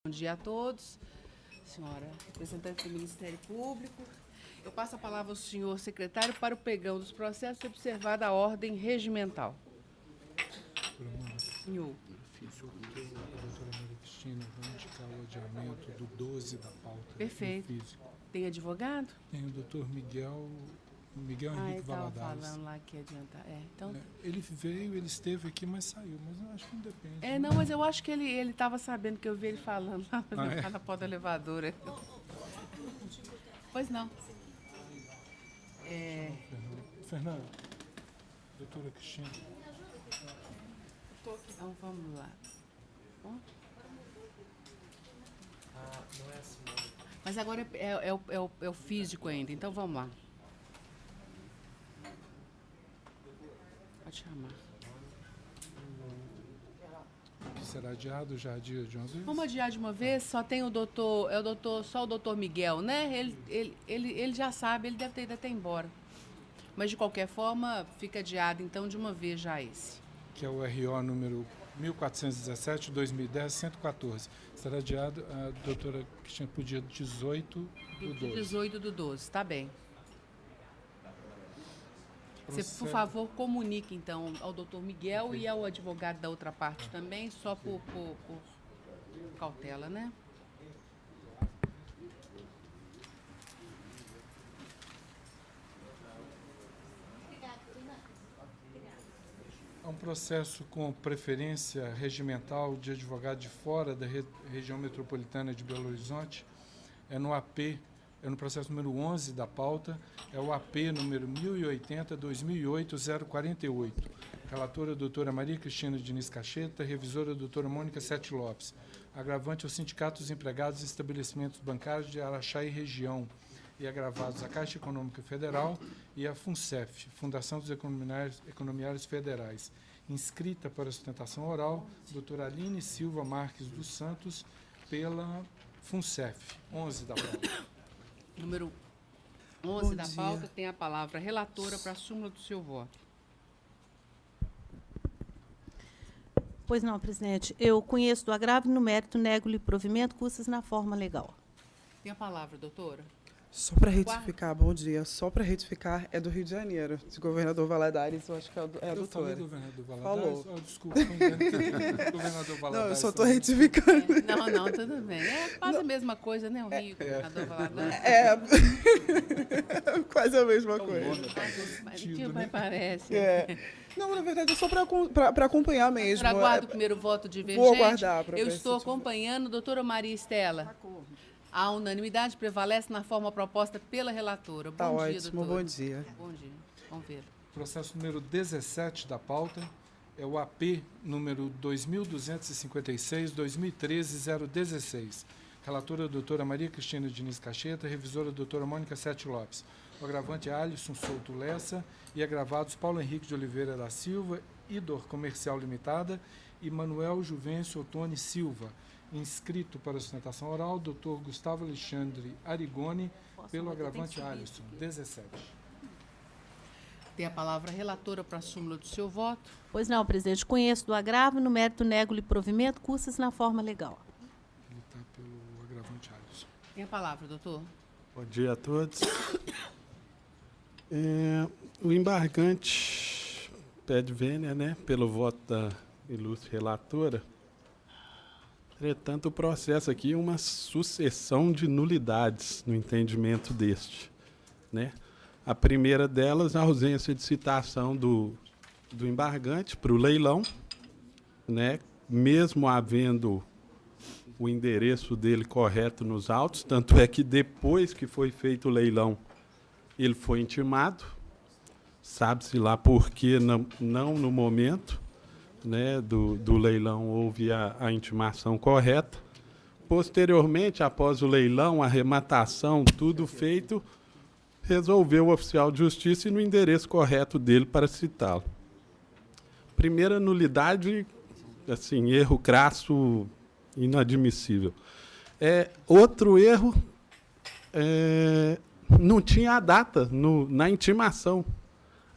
Bom dia a todos. Senhora representante do Ministério Público, eu passo a palavra ao senhor secretário para o pregão dos processos e observada a ordem regimental. Senhor. A doutora Maria Cristina vai indicar o adiamento do 12 da pauta. Perfeito. Tem advogado? Tem o doutor Miguel Henrique Valadares. Falando lá que adiantar. Então... Ele veio, ele esteve aqui, mas saiu. Mas eu acho que não depende. Não, mas eu acho que ele estava sabendo que eu vi ele falando lá na porta do elevador. Pois não. Fernando, doutora Cristina. Então vamos lá. Não é assim, não. Mas agora é o físico ainda, então vamos lá. Pode chamar. Que será adiado já dia de uma vez? Vamos adiar de uma vez? Só tem só o doutor Miguel, né? Ele já sabe, ele deve ter ido até embora. Mas de qualquer forma, fica adiado então de uma vez já esse. Que é o RO número 1417, 2010, 114. Será adiado a doutora Cristina para o dia 18 do 12. 18 do 12, tá bem. Você, por favor, comunique, então, ao doutor Miguel e ao advogado da outra parte também, só por cautela, né? É um processo com preferência regimental de advogado de fora da região metropolitana de Belo Horizonte. É no AP, é no processo número 11 da pauta, é o AP número 1080-2008-048. Relatora a doutora Maria Cristina Diniz Cacheta, revisora a doutora Mônica Sete Lopes. Agravante aos sindicatos empregados e estabelecimentos bancários de Araxá e região, e agravados à Caixa Econômica Federal e à FUNCEF, Fundação dos Economiários Federais. Inscrita para sustentação oral, doutora Aline Silva Marques dos Santos, pela FUNCEF, 11 da pauta. Número 11 da pauta tem a palavra relatora para a súmula do seu voto. Pois não, presidente. Eu conheço do agravo no mérito, nego-lhe provimento, custas na forma legal. Tem a palavra, doutora. Só para retificar, bom dia. Só para retificar, é do Rio de Janeiro, de governador Valadares, eu acho que é a doutora. Eu falei do governador Valadares? Falou. Oh, desculpa, governador Valadares. Não, eu só estou retificando. Não, tudo bem. É quase a mesma coisa, né, o Rio, governador Valadares? Quase a mesma coisa. Mas parece. Não, na verdade, é só para acompanhar mesmo. Aguardo o primeiro voto divergente. Vou aguardar. Eu estou acompanhando, doutora Maria Estela. A unanimidade prevalece na forma proposta pela relatora. Bom dia, ótimo, doutora. bom dia. Bom dia. Vamos ver. Processo número 17 da pauta é o AP número 2256-2013-016. Relatora a doutora Maria Cristina Diniz Cacheta, revisora a doutora Mônica Sete Lopes. O agravante é Alisson Souto Lessa e agravados Paulo Henrique de Oliveira da Silva, Idor Comercial Limitada e Manuel Juvencio Ottoni Silva. Inscrito para a sustentação oral, doutor Gustavo Alexandre Arigoni, pelo agravante Alisson, 17. Tem a palavra a relatora para a súmula do seu voto. Pois não, presidente. Conheço do agravo no mérito, nego-lhe provimento, custas na forma legal. Ele está pelo agravante Alisson. Tem a palavra, doutor. Bom dia a todos. O embargante pede vênia, né, pelo voto da ilustre relatora. Entretanto, o processo aqui é uma sucessão de nulidades no entendimento deste, né? A primeira delas, a ausência de citação do embargante para o leilão, né? Mesmo havendo o endereço dele correto nos autos, tanto é que depois que foi feito o leilão, ele foi intimado, sabe-se lá por que não no momento, né, do leilão houve a intimação correta. Posteriormente, após o leilão, a arrematação, tudo feito, resolveu o oficial de justiça ir no endereço correto dele para citá-lo. Primeira nulidade, assim, erro crasso, inadmissível. Outro erro, não tinha a data na intimação.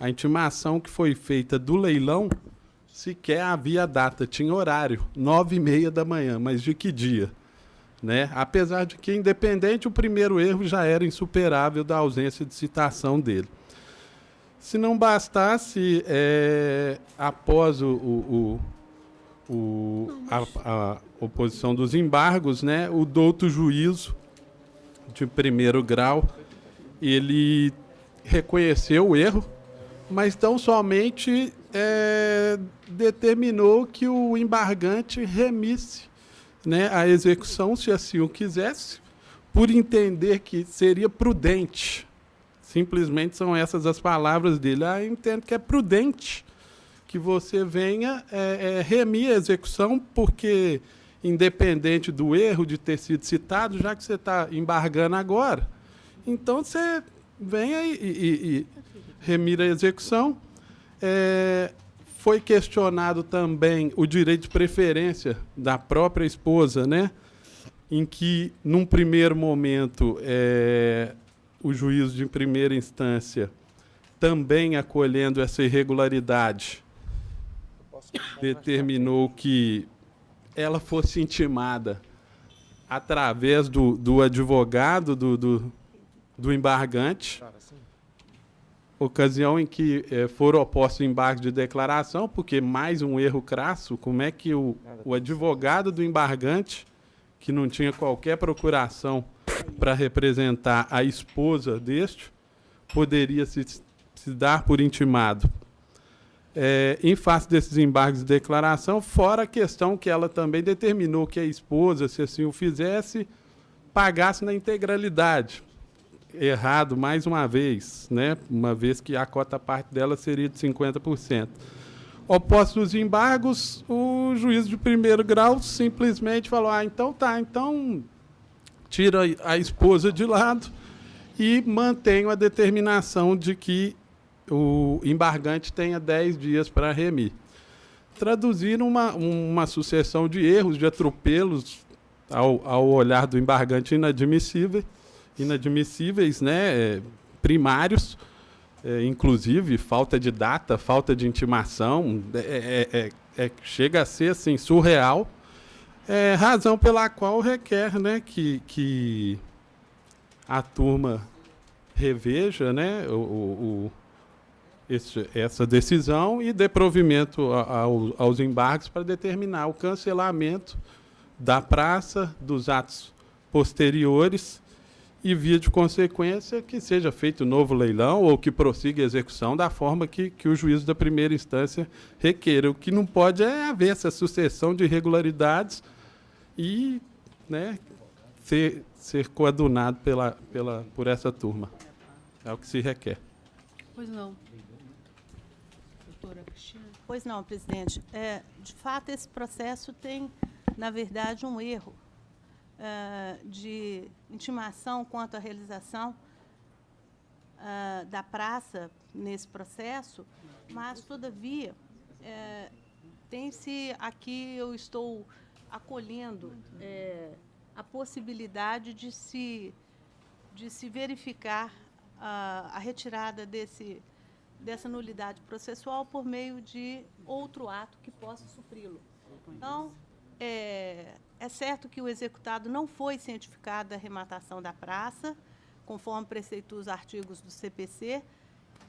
A intimação que foi feita do leilão sequer havia data, tinha horário, 9h30 da manhã, mas de que dia? né? Apesar de que, independente, o primeiro erro já era insuperável da ausência de citação dele. Se não bastasse, após a oposição dos embargos, né, o douto juízo de primeiro grau, ele reconheceu o erro, mas tão somente determinou que o embargante remisse, né, a execução, se assim o quisesse, por entender que seria prudente. Simplesmente são essas as palavras dele. Eu entendo que é prudente que você venha remir a execução, porque, independente do erro de ter sido citado, já que você está embargando agora, então você venha e remira a execução. Foi questionado também o direito de preferência da própria esposa, né? Em que, num primeiro momento, o juízo de primeira instância, também acolhendo essa irregularidade, determinou que ela fosse intimada através do advogado do embargante, ocasião em que foram opostos embargos de declaração, porque mais um erro crasso, como é que o advogado do embargante, que não tinha qualquer procuração para representar a esposa deste, poderia se dar por intimado. Em face desses embargos de declaração, fora a questão que ela também determinou que a esposa, se assim o fizesse, pagasse na integralidade. Errado, mais uma vez, né? Uma vez que a cota parte dela seria de 50%. Opostos os embargos, o juiz de primeiro grau simplesmente falou: então tá, então tira a esposa de lado e mantém a determinação de que o embargante tenha 10 dias para remir. Traduziram uma sucessão de erros, de atropelos, ao olhar do embargante inadmissíveis, né, primários, inclusive falta de data, falta de intimação, chega a ser assim, surreal, razão pela qual requer, né, que a turma reveja, né, essa decisão e dê provimento aos embargos para determinar o cancelamento da praça, dos atos posteriores, e, via de consequência, que seja feito novo leilão ou que prossiga a execução da forma que o juízo da primeira instância requeira. O que não pode é haver essa sucessão de irregularidades e, né, ser coadunado por essa turma. É o que se requer. Pois não. Doutora Cristina. Pois não, presidente. De fato, esse processo tem, na verdade, um erro de intimação quanto à realização da praça nesse processo, mas, todavia, tem-se aqui, eu estou acolhendo a possibilidade de se verificar a retirada dessa nulidade processual por meio de outro ato que possa supri-lo. Então, é certo que o executado não foi cientificado da arrematação da praça, conforme preceitua os artigos do CPC,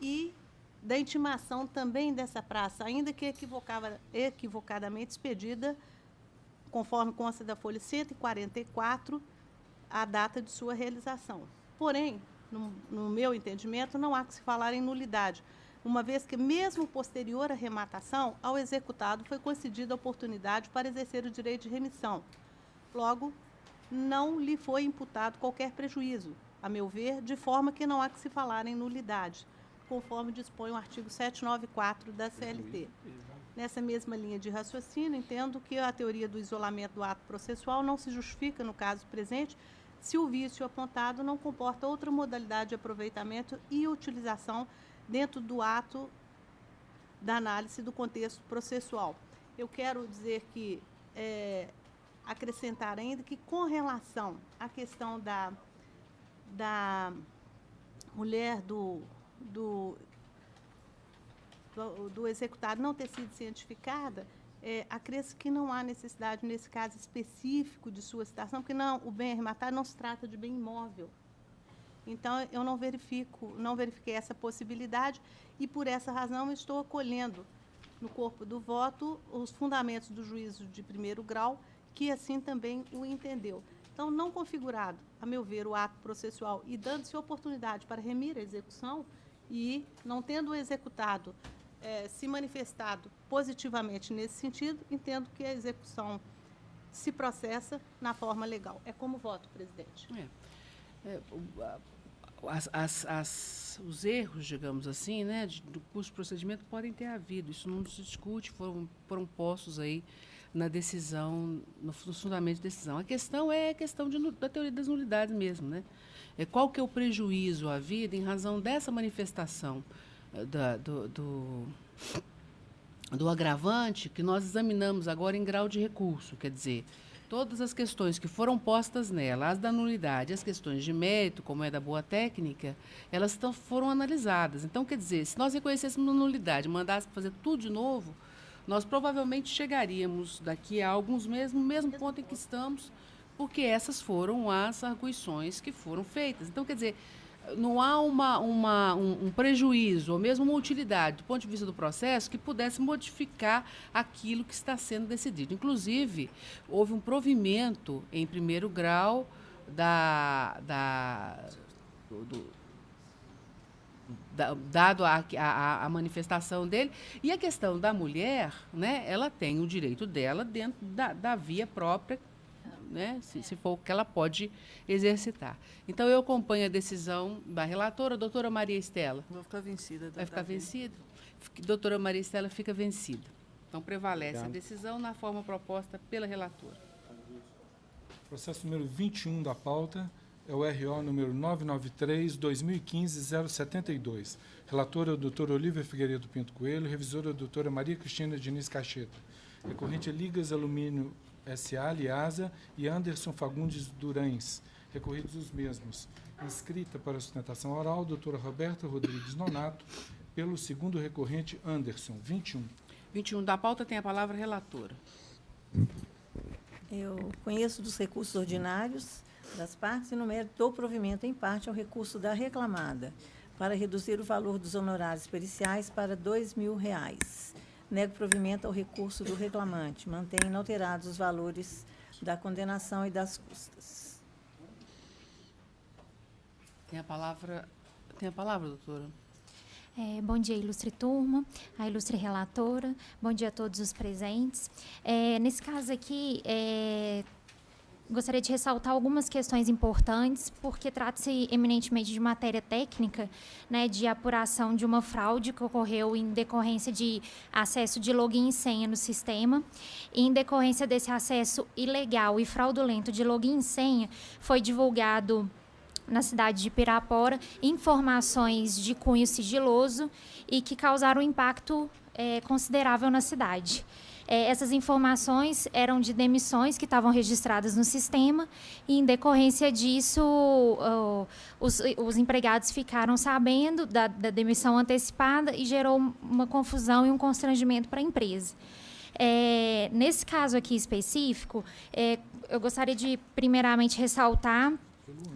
e da intimação também dessa praça, ainda que equivocadamente expedida, conforme consta da folha 144, a data de sua realização. Porém, no meu entendimento, não há que se falar em nulidade, uma vez que, mesmo posterior à arrematação, ao executado foi concedida a oportunidade para exercer o direito de remissão. Logo, não lhe foi imputado qualquer prejuízo, a meu ver, de forma que não há que se falar em nulidade, conforme dispõe o artigo 794 da CLT. Nessa mesma linha de raciocínio, entendo que a teoria do isolamento do ato processual não se justifica, no caso presente, se o vício apontado não comporta outra modalidade de aproveitamento e utilização dentro do ato da análise do contexto processual. Eu quero dizer que, acrescentar ainda que, com relação à questão da mulher do executado não ter sido cientificada, acresce que não há necessidade, nesse caso específico de sua citação, porque o bem arrematário não se trata de bem imóvel. Então, eu não verifiquei essa possibilidade e, por essa razão, estou acolhendo no corpo do voto os fundamentos do juízo de primeiro grau, que assim também o entendeu. Então, não configurado, a meu ver, o ato processual e dando-se oportunidade para remir a execução e, não tendo o executado se manifestado positivamente nesse sentido, entendo que a execução se processa na forma legal. É como voto, presidente. Os erros, digamos assim, né, do curso de procedimento podem ter havido. Isso não se discute, foram postos aí na decisão, nos fundamentos de decisão. A questão é a questão da teoria das nulidades mesmo, né? Qual que é o prejuízo à vida em razão dessa manifestação do agravante que nós examinamos agora em grau de recurso, quer dizer, todas as questões que foram postas nela, as da nulidade, as questões de mérito, como é da boa técnica, elas foram analisadas. Então, quer dizer, se nós reconhecêssemos a nulidade, mandássemos fazer tudo de novo, nós provavelmente chegaríamos daqui a alguns meses no mesmo ponto em que estamos, porque essas foram as arguições que foram feitas. Então, quer dizer, não há um prejuízo, ou mesmo uma utilidade, do ponto de vista do processo, que pudesse modificar aquilo que está sendo decidido. Inclusive, houve um provimento em primeiro grau dado a manifestação dele. E a questão da mulher, né, ela tem o direito dela dentro da via própria, né, se for o que ela pode exercitar. Então, eu acompanho a decisão da relatora, doutora Maria Estela. Vou ficar vencida. Vai ficar vencida? Doutora Maria Estela fica vencida. Então, prevalece a decisão na forma proposta pela relatora. Processo número 21 da pauta é o RO número 993-2015-072. Relatora, a doutora Olívia Figueiredo Pinto Coelho, revisora, a doutora Maria Cristina Diniz Cacheta. Recorrente é Ligas Alumínio S.A., Liasa, e Anderson Fagundes Durães, recorridos os mesmos. Inscrita para sustentação oral, doutora Roberta Rodrigues Nonato, pelo segundo recorrente, Anderson, 21. 21 da pauta tem a palavra relatora. Eu conheço dos recursos ordinários das partes e, no mérito, dou provimento em parte ao recurso da reclamada, para reduzir o valor dos honorários periciais para R$ 2.000. Nego provimento ao recurso do reclamante. Mantém inalterados os valores da condenação e das custas. Tem a palavra, doutora. Bom dia, ilustre turma, a ilustre relatora, bom dia a todos os presentes. Nesse caso aqui, gostaria de ressaltar algumas questões importantes, porque trata-se eminentemente de matéria técnica, né, de apuração de uma fraude que ocorreu em decorrência de acesso de login e senha no sistema. E, em decorrência desse acesso ilegal e fraudulento de login e senha, foi divulgado na cidade de Pirapora informações de cunho sigiloso e que causaram um impacto considerável na cidade. Essas informações eram de demissões que estavam registradas no sistema e, em decorrência disso, os empregados ficaram sabendo da demissão antecipada e gerou uma confusão e um constrangimento para a empresa. Nesse caso aqui específico, eu gostaria de, primeiramente, ressaltar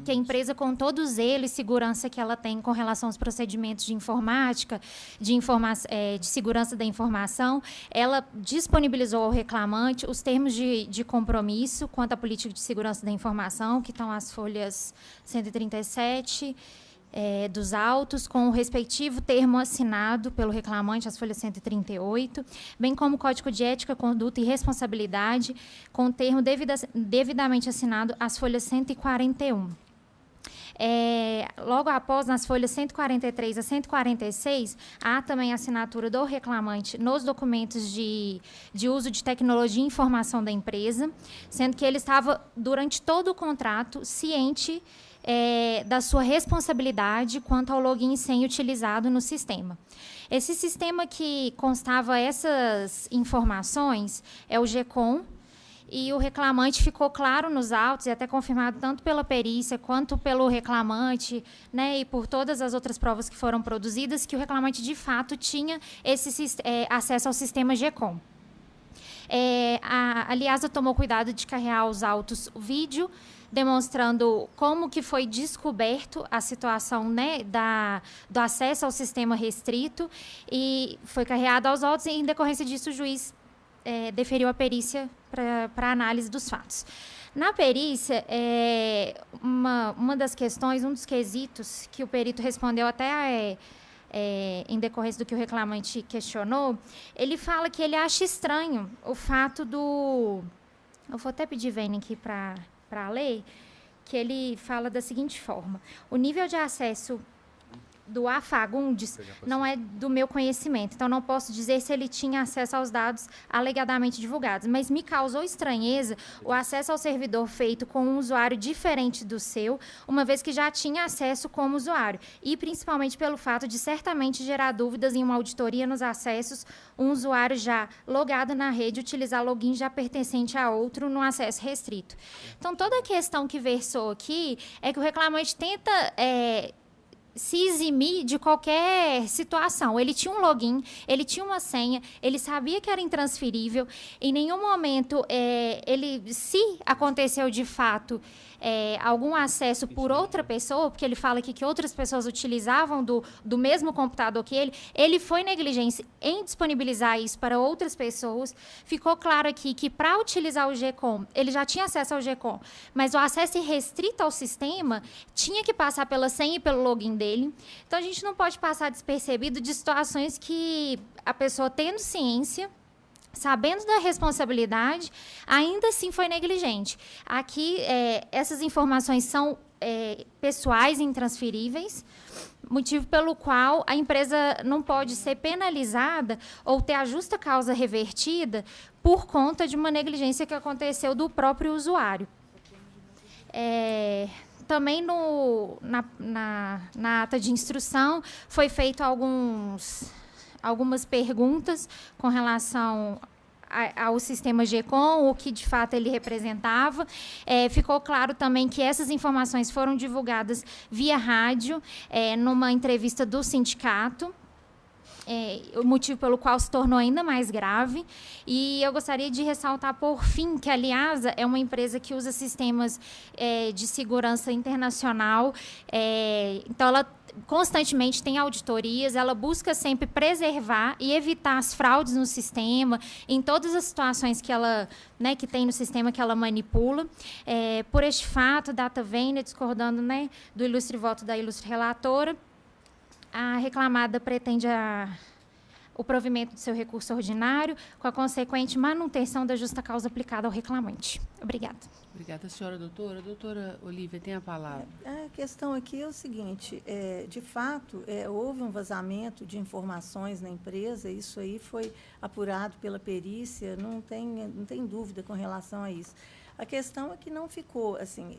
que a empresa, com todo o zelo e segurança que ela tem com relação aos procedimentos de informática, de segurança da informação, ela disponibilizou ao reclamante os termos de compromisso quanto à política de segurança da informação, que estão as folhas 137 dos autos, com o respectivo termo assinado pelo reclamante, as folhas 138, bem como o Código de Ética, Conduta e Responsabilidade, com o termo devidamente assinado, as folhas 141. Logo após, nas folhas 143 a 146, há também a assinatura do reclamante nos documentos de uso de tecnologia e informação da empresa, sendo que ele estava, durante todo o contrato, ciente da sua responsabilidade quanto ao login e senha utilizado no sistema. Esse sistema que constava essas informações é o GECOM, e o reclamante ficou claro nos autos, e até confirmado tanto pela perícia quanto pelo reclamante, né, e por todas as outras provas que foram produzidas, que o reclamante, de fato, tinha esse acesso ao sistema GECOM. A Liasa tomou cuidado de carregar aos autos o vídeo, demonstrando como que foi descoberto a situação, né, do acesso ao sistema restrito, e foi carreado aos autos, e em decorrência disso o juiz deferiu a perícia para análise dos fatos. Na perícia, uma das questões, um dos quesitos que o perito respondeu até em decorrência do que o reclamante questionou, ele fala que ele acha estranho o fato do... Eu vou até pedir Vênia aqui para a lei, que ele fala da seguinte forma: o nível de acesso do A. Fagundes não é do meu conhecimento, então não posso dizer se ele tinha acesso aos dados alegadamente divulgados, mas me causou estranheza o acesso ao servidor feito com um usuário diferente do seu, uma vez que já tinha acesso como usuário, e principalmente pelo fato de certamente gerar dúvidas em uma auditoria nos acessos, um usuário já logado na rede utilizar login já pertencente a outro no acesso restrito. Então, toda a questão que versou aqui é que o reclamante tenta se eximir de qualquer situação. Ele tinha um login, ele tinha uma senha, ele sabia que era intransferível. Em nenhum momento, se aconteceu de fato algum acesso por outra pessoa, porque ele fala aqui que outras pessoas utilizavam do mesmo computador que ele foi negligente em disponibilizar isso para outras pessoas. Ficou claro aqui que para utilizar o GECOM, ele já tinha acesso ao GECOM, mas o acesso irrestrito ao sistema tinha que passar pela senha e pelo login dele. Então, a gente não pode passar despercebido de situações que a pessoa, tendo ciência, sabendo da responsabilidade, ainda assim foi negligente. Aqui, essas informações são pessoais e intransferíveis, motivo pelo qual a empresa não pode ser penalizada ou ter a justa causa revertida por conta de uma negligência que aconteceu do próprio usuário. Também na ata de instrução foi feito algumas perguntas com relação ao sistema GECOM, o que de fato ele representava. Ficou claro também que essas informações foram divulgadas via rádio, numa entrevista do sindicato, o motivo pelo qual se tornou ainda mais grave. E eu gostaria de ressaltar, por fim, que a Liasa é uma empresa que usa sistemas de segurança internacional, então ela constantemente tem auditorias, ela busca sempre preservar e evitar as fraudes no sistema, em todas as situações que ela, que tem no sistema que ela manipula. Por este fato, data vênia, discordando, do ilustre voto da ilustre relatora, a reclamada pretende o provimento do seu recurso ordinário, com a consequente manutenção da justa causa aplicada ao reclamante. Obrigada. Obrigada, senhora doutora. Doutora Olívia, tem a palavra. A questão aqui é o seguinte, de fato, houve um vazamento de informações na empresa, isso aí foi apurado pela perícia, não tem dúvida com relação a isso. A questão é que não ficou assim,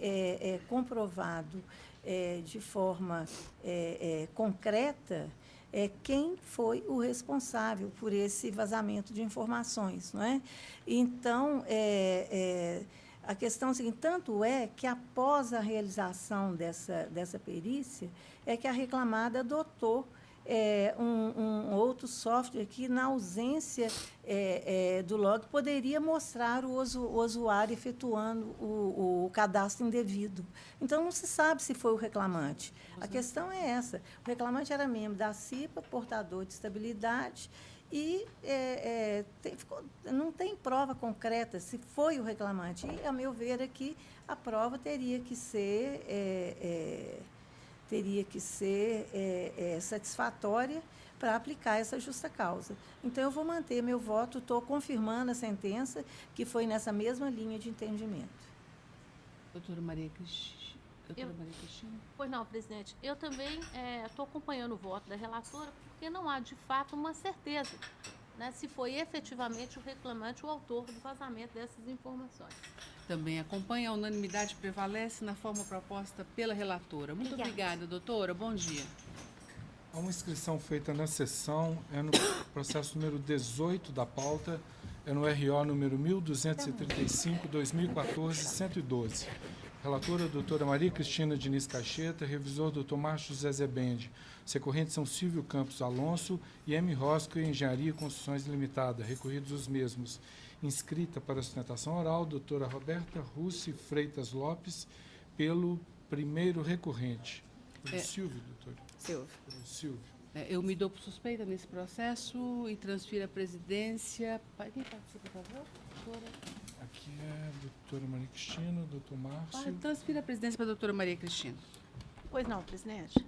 comprovado de forma concreta quem foi o responsável por esse vazamento de informações, não é? Então, a questão é a seguinte, tanto é que após a realização dessa perícia, é que a reclamada adotou um outro software que, na ausência do log, poderia mostrar o usuário efetuando o cadastro indevido. Então, não se sabe se foi o reclamante. A questão é essa. O reclamante era membro da CIPA, portador de estabilidade, e não tem prova concreta se foi o reclamante. E, a meu ver, aqui, a prova teria que ser satisfatória para aplicar essa justa causa. Então, eu vou manter meu voto, estou confirmando a sentença, que foi nessa mesma linha de entendimento. Doutora Maria Cristina. Pois não, presidente. Eu também estou acompanhando o voto da relatora, porque não há, de fato, uma certeza, se foi efetivamente o reclamante o autor do vazamento dessas informações. Também acompanha, a unanimidade prevalece na forma proposta pela relatora. Muito obrigada, doutora. Bom dia. Há uma inscrição feita na sessão, no processo número 18 da pauta, no RO número 1235, 2014, 112. Relatora, doutora Maria Cristina Diniz Cacheta. Revisor, doutor Márcio José Zebende. Recorrentes são Silvio Campos Alonso e M. Rosca Engenharia e Construções Limitada. Recorridos os mesmos. Inscrita para sustentação oral, doutora Roberta Russi Freitas Lopes, pelo primeiro recorrente. Silvio, doutor. Silvio. Eu me dou por suspeita nesse processo e transfiro a presidência. Quem participa, por favor? Doutora. Aqui é a doutora Maria Cristina, doutor Márcio. Transfira a presidência para a doutora Maria Cristina. Pois não, presidente.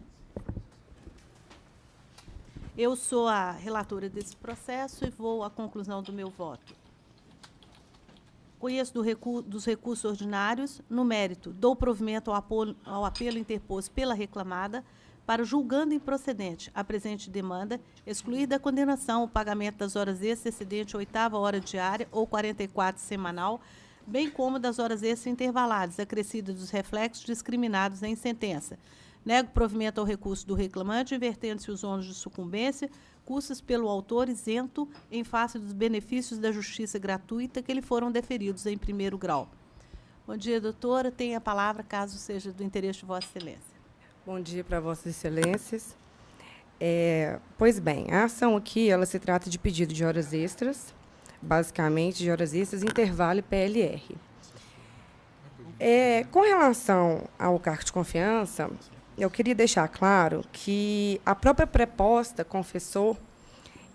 Eu sou a relatora desse processo e vou à conclusão do meu voto. Conheço dos recursos ordinários, no mérito, dou provimento ao apelo interposto pela reclamada para, julgando improcedente a presente demanda, excluir da condenação o pagamento das horas extras excedente a 8ª hora diária ou 44 semanal, bem como das horas extras intervaladas, acrescidas dos reflexos discriminados em sentença. Nego provimento ao recurso do reclamante, invertendo-se os ônus de sucumbência, custos pelo autor isento em face dos benefícios da justiça gratuita que lhe foram deferidos em primeiro grau. Bom dia, doutora. Tenha a palavra, caso seja do interesse de Vossa Excelência. Bom dia para Vossas Excelências. Pois bem, a ação aqui ela se trata de pedido de horas extras, basicamente de horas extras, intervalo e PLR. Com relação ao cargo de confiança, eu queria deixar claro que a própria preposta confessou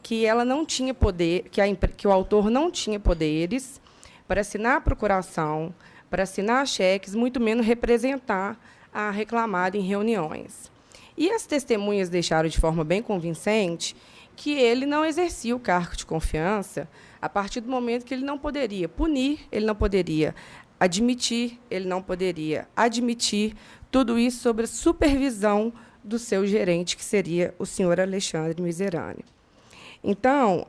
que ela não tinha poder, que o autor não tinha poderes para assinar a procuração, para assinar cheques, muito menos representar a reclamada em reuniões. E as testemunhas deixaram de forma bem convincente que ele não exercia o cargo de confiança a partir do momento que ele não poderia punir, ele não poderia admitir, ele não poderia admitir, tudo isso sob a supervisão do seu gerente, que seria o senhor Alexandre Miserani. Então,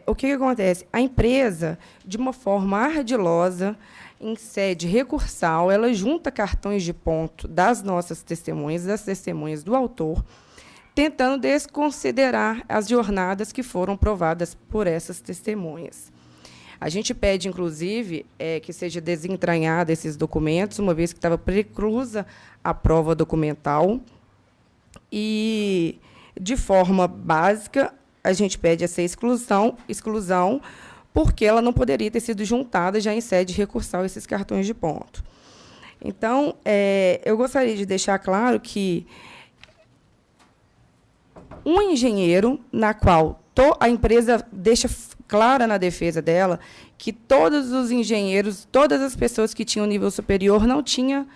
o que acontece? A empresa, de uma forma ardilosa, em sede recursal, ela junta cartões de ponto das nossas testemunhas, das testemunhas do autor, tentando desconsiderar as jornadas que foram provadas por essas testemunhas. A gente pede, inclusive, que seja desentranhado esses documentos, uma vez que estava preclusa a prova documental. E, de forma básica, a gente pede essa exclusão, porque ela não poderia ter sido juntada já em sede recursal esses cartões de ponto. Então, eu gostaria de deixar claro que um engenheiro, na qual a empresa deixa clara na defesa dela que todos os engenheiros, todas as pessoas que tinham nível superior não tinham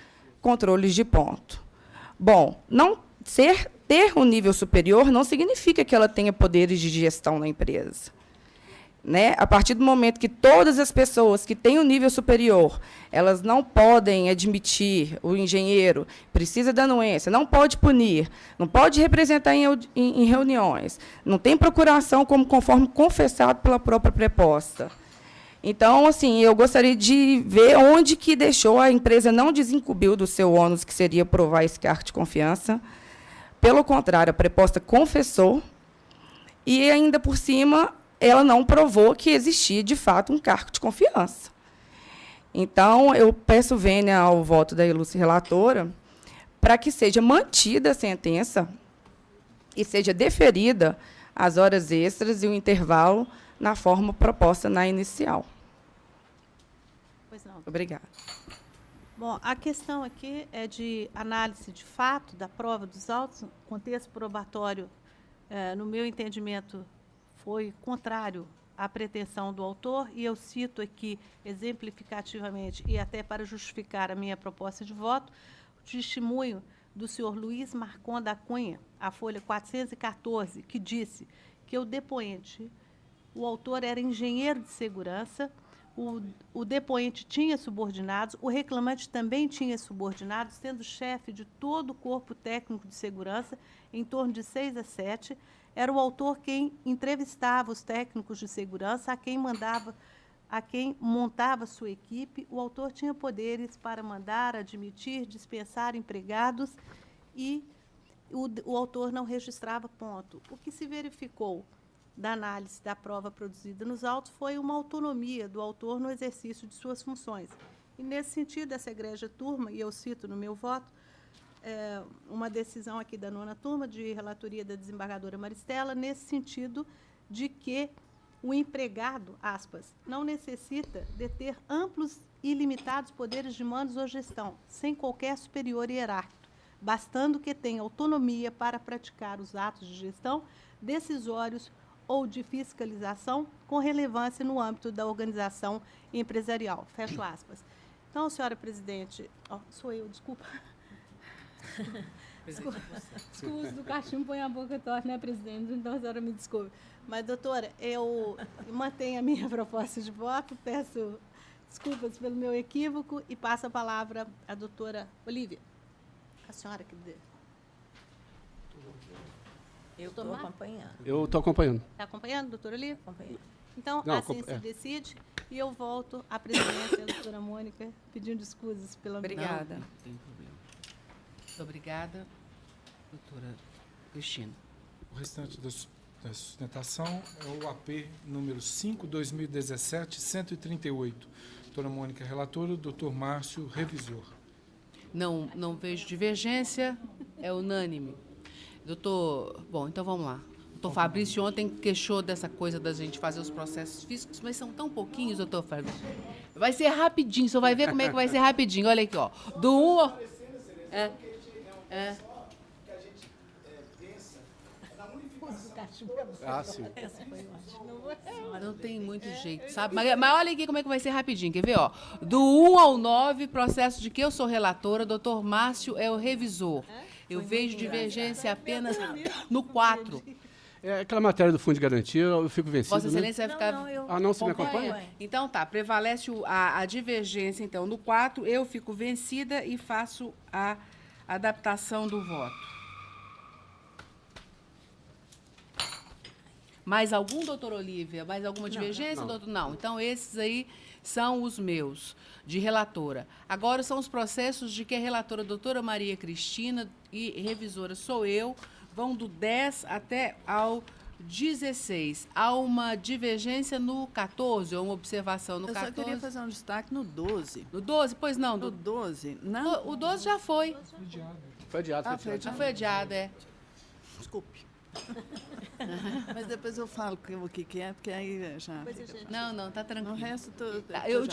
controles de ponto. Bom, ter um nível superior não significa que ela tenha poderes de gestão na empresa. Né? A partir do momento que todas as pessoas que têm um nível superior, elas não podem admitir, o engenheiro precisa da anuência, não pode punir, não pode representar em reuniões, não tem procuração conforme confessado pela própria preposta. Então, assim, eu gostaria de ver onde que deixou a empresa não desincumbiu do seu ônus, que seria provar esse cargo de confiança. Pelo contrário, a preposta confessou e, ainda por cima, ela não provou que existia, de fato, um cargo de confiança. Então, eu peço vênia ao voto da ilustre relatora para que seja mantida a sentença e seja deferida as horas extras e o intervalo na forma proposta na inicial. Pois não. Obrigada. Bom, a questão aqui é de análise de fato da prova dos autos. O contexto probatório, no meu entendimento, foi contrário à pretensão do autor, e eu cito aqui, exemplificativamente, e até para justificar a minha proposta de voto, o testemunho do senhor Luiz Marcon da Cunha, a folha 414, que disse que o depoente, o autor era engenheiro de segurança, o depoente tinha subordinados, o reclamante também tinha subordinados, sendo chefe de todo o corpo técnico de segurança, em torno de 6 a 7, era o autor quem entrevistava os técnicos de segurança, a quem montava sua equipe. O autor tinha poderes para mandar, admitir, dispensar empregados e o autor não registrava ponto. O que se verificou da análise da prova produzida nos autos foi uma autonomia do autor no exercício de suas funções. E, nesse sentido, essa egrégia turma, e eu cito no meu voto, uma decisão aqui da 9ª turma, de relatoria da desembargadora Maristela, nesse sentido de que o empregado, aspas, não necessita de ter amplos e ilimitados poderes de mandos ou gestão, sem qualquer superior hierárquico, bastando que tenha autonomia para praticar os atos de gestão decisórios ou de fiscalização com relevância no âmbito da organização empresarial. Fecho aspas. Então, senhora presidente, sou eu, desculpa. Desculpa, do cachimbo põe a boca torta, né, presidente? Então, a senhora me desculpe. Mas, doutora, eu mantenho a minha proposta de voto, peço desculpas pelo meu equívoco e passo a palavra à doutora Olívia. A senhora que... Eu estou acompanhando. Eu estou acompanhando. Está acompanhando, doutora Olívia? Acompanhando. Então, Não, assim se decide. E eu volto à presidência, doutora Mônica, pedindo escusas pela Obrigada. Não tem problema. Muito obrigada, doutora Cristina. O restante da sustentação é o AP número 5, 2017, 138. Doutora Mônica, relatora, doutor Márcio, revisor. Não vejo divergência, é unânime. Doutor, bom, então vamos lá. Doutor Fabrício ontem queixou dessa coisa da gente fazer os processos físicos, mas são tão pouquinhos, doutor Fabrício. Vai ser rapidinho, você vai ver como é que vai ser rapidinho. Olha aqui, ó. Do 1 ao... Ah, sim. Não tem muito jeito, sabe? Mas olha aqui como é que vai ser rapidinho, quer ver? Ó? Do 1 ao 9, processo de que eu sou relatora, doutor Márcio é o revisor. Eu vejo divergência apenas no 4. É aquela matéria do Fundo de Garantia, eu fico vencido, Vossa Excelência vai ficar... Não, você me acompanha? Então tá, prevalece a divergência, então, no 4, eu fico vencida e faço a adaptação do voto. Mais algum, doutora Olívia? Mais alguma divergência, doutor? Não. Então, esses aí são os meus, de relatora. Agora, são os processos de que a relatora, doutora Maria Cristina, e revisora sou eu, vão do 10 até ao 16. Há uma divergência no 14, ou uma observação no 14? Eu só queria fazer um destaque no 12. No 12? Pois não. No 12, não. O 12 já foi. Foi adiado. Já foi adiado, é. Desculpe. Mas depois eu falo o que é, porque aí já... Não, tá tranquilo. O resto...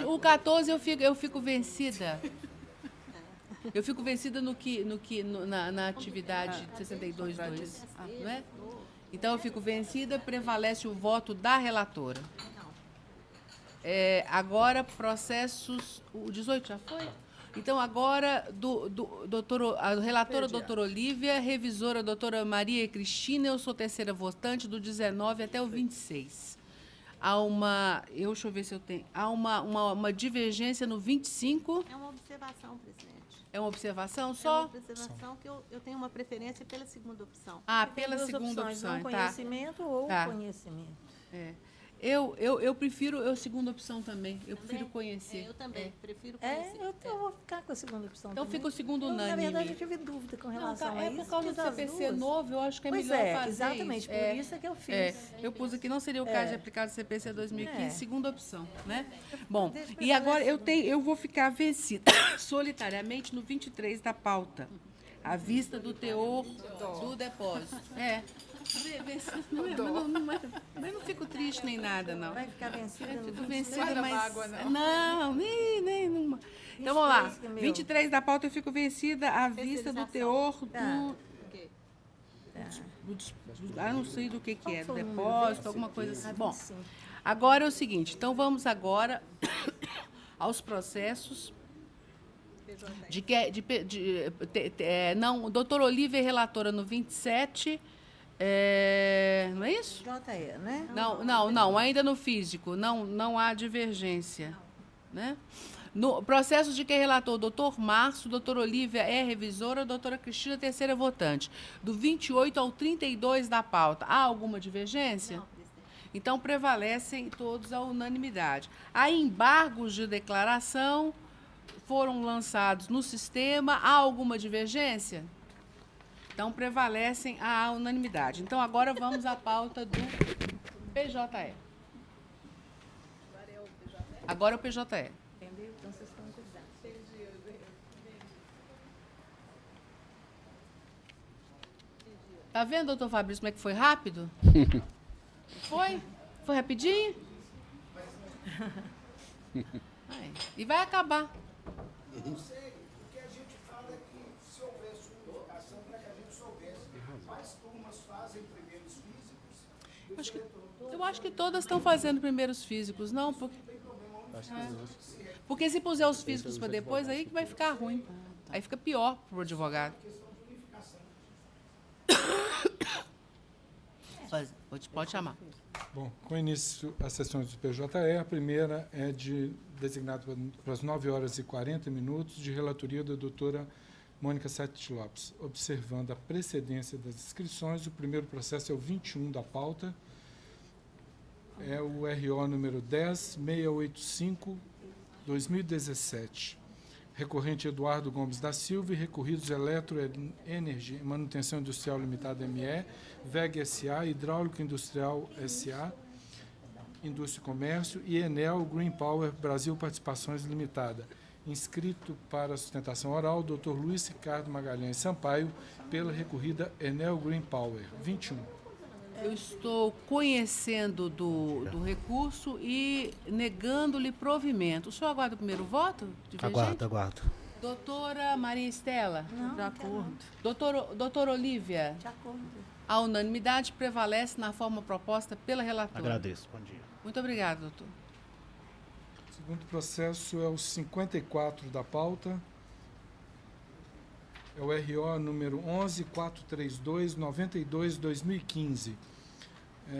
O 14 eu fico vencida. Eu fico vencida na atividade 62.2, não é? Então, eu fico vencida, prevalece o voto da relatora. Agora, processos... O 18 já foi? Então, agora, a relatora doutora Olívia, revisora doutora Maria Cristina, eu sou terceira votante, do 19 até o 26. Há uma... deixa eu ver se eu tenho... Há uma divergência no 25. É uma observação, presidente. É uma observação só? É uma observação que eu tenho uma preferência pela segunda opção. Pela segunda opção, tá. Conhecimento ou conhecimento. Eu prefiro a segunda opção também. Eu prefiro conhecer. Eu também prefiro conhecer. Eu vou ficar com a segunda opção. Então, também. fica o segundo unânime. Na verdade, eu tive dúvida com relação a isso. Por causa do CPC novo, eu acho que é melhor fazer. Exatamente, por isso é que eu fiz. Eu pus aqui, não seria o caso de aplicar o CPC 2015, segunda opção, né? Bom, e agora eu vou ficar vencida solitariamente no 23 da pauta, à vista do teor do depósito. Mas não fico triste nem nada, não. Vai ficar vencida? Fico vencida, mas... Não, nem. Então, vamos lá. 23 da pauta, eu fico vencida à vista do teor não sei do que é, do depósito, alguma coisa assim. Bom, agora é o seguinte, então vamos agora aos processos doutora Olívia é relatora no 27... não é isso? JE, né? Não, ainda no físico, não há divergência. Né? No processo de que é relator, doutor Márcio, doutora Olívia é revisora, doutora Cristina, terceira votante. Do 28 ao 32 da pauta, há alguma divergência? Não. Então, prevalecem todos a unanimidade. Há embargos de declaração, foram lançados no sistema, há alguma divergência? Então, prevalecem a unanimidade. Então, agora vamos à pauta do PJE. Agora é o PJE. Entendeu? Então, vocês estão cuidando. Tá vendo, doutor Fabrício, como é que foi rápido? Foi? Foi rapidinho? Aí. E vai acabar. Eu não sei, o que a gente fala é que se houvesse unificação, para que a gente soubesse quais turmas fazem primeiros físicos. Eu acho que todas estão fazendo primeiros físicos, não? Porque se puser os físicos para depois, aí que vai ficar ruim. Aí fica pior para o advogado. Pode chamar. Bom, com início às sessões do PJE, a primeira é designada para as 9h40, de relatoria da doutora Mônica Sete Lopes. Observando a precedência das inscrições, o primeiro processo é o 21 da pauta, é o RO número 10685-2017. Recorrente Eduardo Gomes da Silva e recorridos Eletroenergy, Manutenção Industrial Limitada ME, VEG SA, Hidráulico Industrial SA, Indústria e Comércio e Enel Green Power Brasil Participações Limitada. Inscrito para a sustentação oral, Dr. Luiz Ricardo Magalhães Sampaio, pela recorrida Enel Green Power. 21. Eu estou conhecendo do recurso e negando-lhe provimento. O senhor aguarda o primeiro voto? Aguardo. Doutora Maria Estela? Não, de acordo. Doutora Olívia? De acordo. A unanimidade prevalece na forma proposta pela relatora. Agradeço. Bom dia. Muito obrigada, doutor. O segundo processo é o 54 da pauta. É o RO número 11432-92-2015.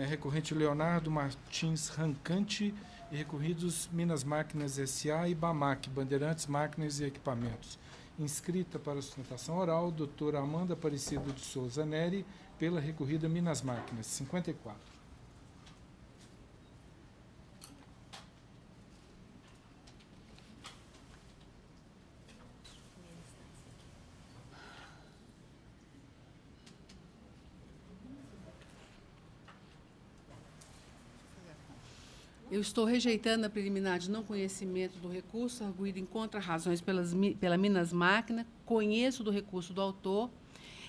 Recorrente Leonardo Martins Rancante e recorridos Minas Máquinas S.A. e BAMAC, Bandeirantes Máquinas e Equipamentos. Inscrita para a sustentação oral, doutora Amanda Aparecida de Souza Neri, pela recorrida Minas Máquinas. 54. Eu estou rejeitando a preliminar de não conhecimento do recurso, arguído em contra-razões pela Minas Máquina, conheço do recurso do autor,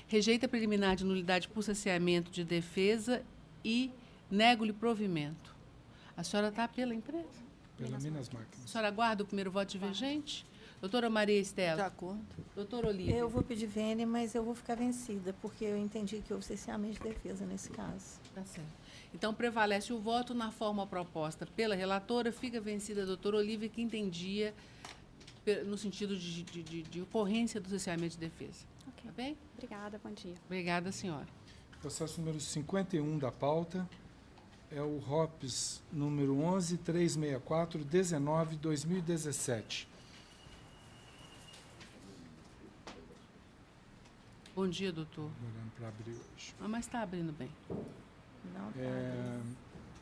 rejeito a preliminar de nulidade por cesseamento de defesa e nego-lhe provimento. A senhora está pela empresa? Pela Minas Máquinas. A senhora aguarda o primeiro voto divergente? Doutora Maria Estela? De acordo. Doutora Olívia? Eu vou pedir vênia, mas eu vou ficar vencida, porque eu entendi que houve cesseamento de defesa nesse caso. Tá certo. Então, prevalece o voto na forma proposta pela relatora, fica vencida a doutora Olívia, que entendia no sentido de ocorrência do cesseamento de defesa. Ok. Tá bem? Obrigada, bom dia. Obrigada, senhora. Processo número 51 da pauta é o ROPS número 11364-19-2017. Bom dia, doutor. Demorando para abrir hoje. Mas está abrindo bem. Não,